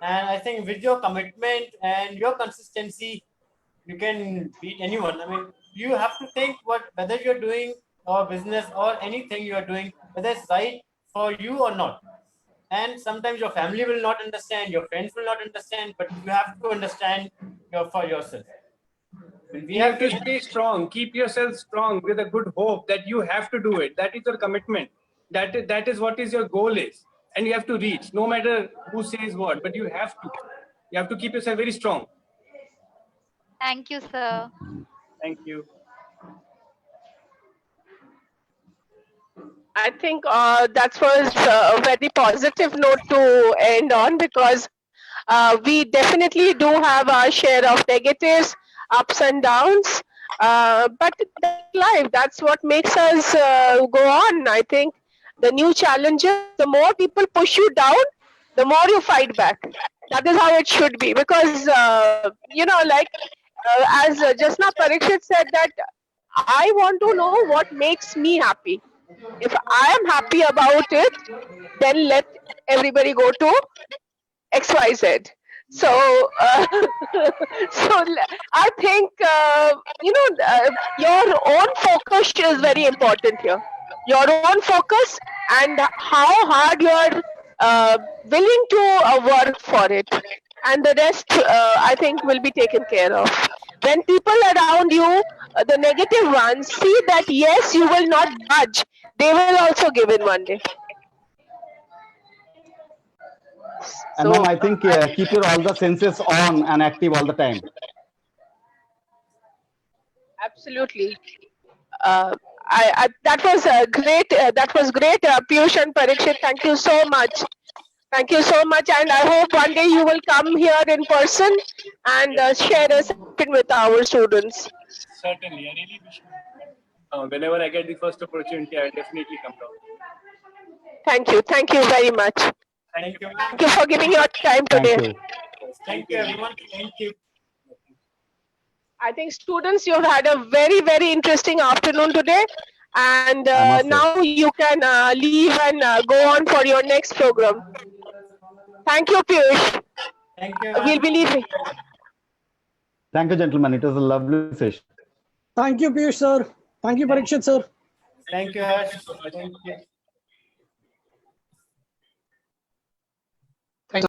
B: and I think with your commitment and your consistency, you can beat anyone. I mean, you have to think whether you're doing or business or anything you are doing, whether it's right for you or not. And sometimes your family will not understand, your friends will not understand, but you have to understand for yourself.
E: You have to stay strong, keep yourself strong with a good hope that you have to do it. That is your commitment. That is what is your goal is. And you have to reach, no matter who says what, but you have to keep yourself very strong.
F: Thank you, sir.
E: Thank you.
C: I think that was a very positive note to end on, because we definitely do have our share of negatives, ups and downs. But that's life. That's what makes us go on. I think the new challenges, the more people push you down, the more you fight back. That is how it should be. Because, as just now Parikshit said, that I want to know what makes me happy. If I am happy about it, then let everybody go to XYZ. So, I think, your own focus is very important here. Your own focus and how hard you are willing to work for it. And the rest, I think, will be taken care of. When people around you, the negative ones, see that yes, you will not budge, they will also give in one day.
A: And ma'am, I think keep your all the senses on and active all the time.
C: Absolutely. That was great. That was great, Piyush and Parikshit. Thank you so much. Thank you so much, and I hope one day you will come here in person and share a session with our students.
E: Certainly, I really wish. Whenever I get the first opportunity, I will definitely come down.
C: Thank you. Thank you very much.
B: Thank you.
C: Thank you for giving your time today.
A: Thank you.
B: Thank you, everyone. Thank you.
C: I think students, you've had a very, very interesting afternoon today. And now you can leave and go on for your next program. Thank you, Piyush.
B: Thank you.
C: We'll be leaving.
A: Thank you, gentlemen. It was a lovely session.
D: Thank you, Piyush sir. Thank you, Parikshit sir.
B: Thank you, Harsh. Thank you.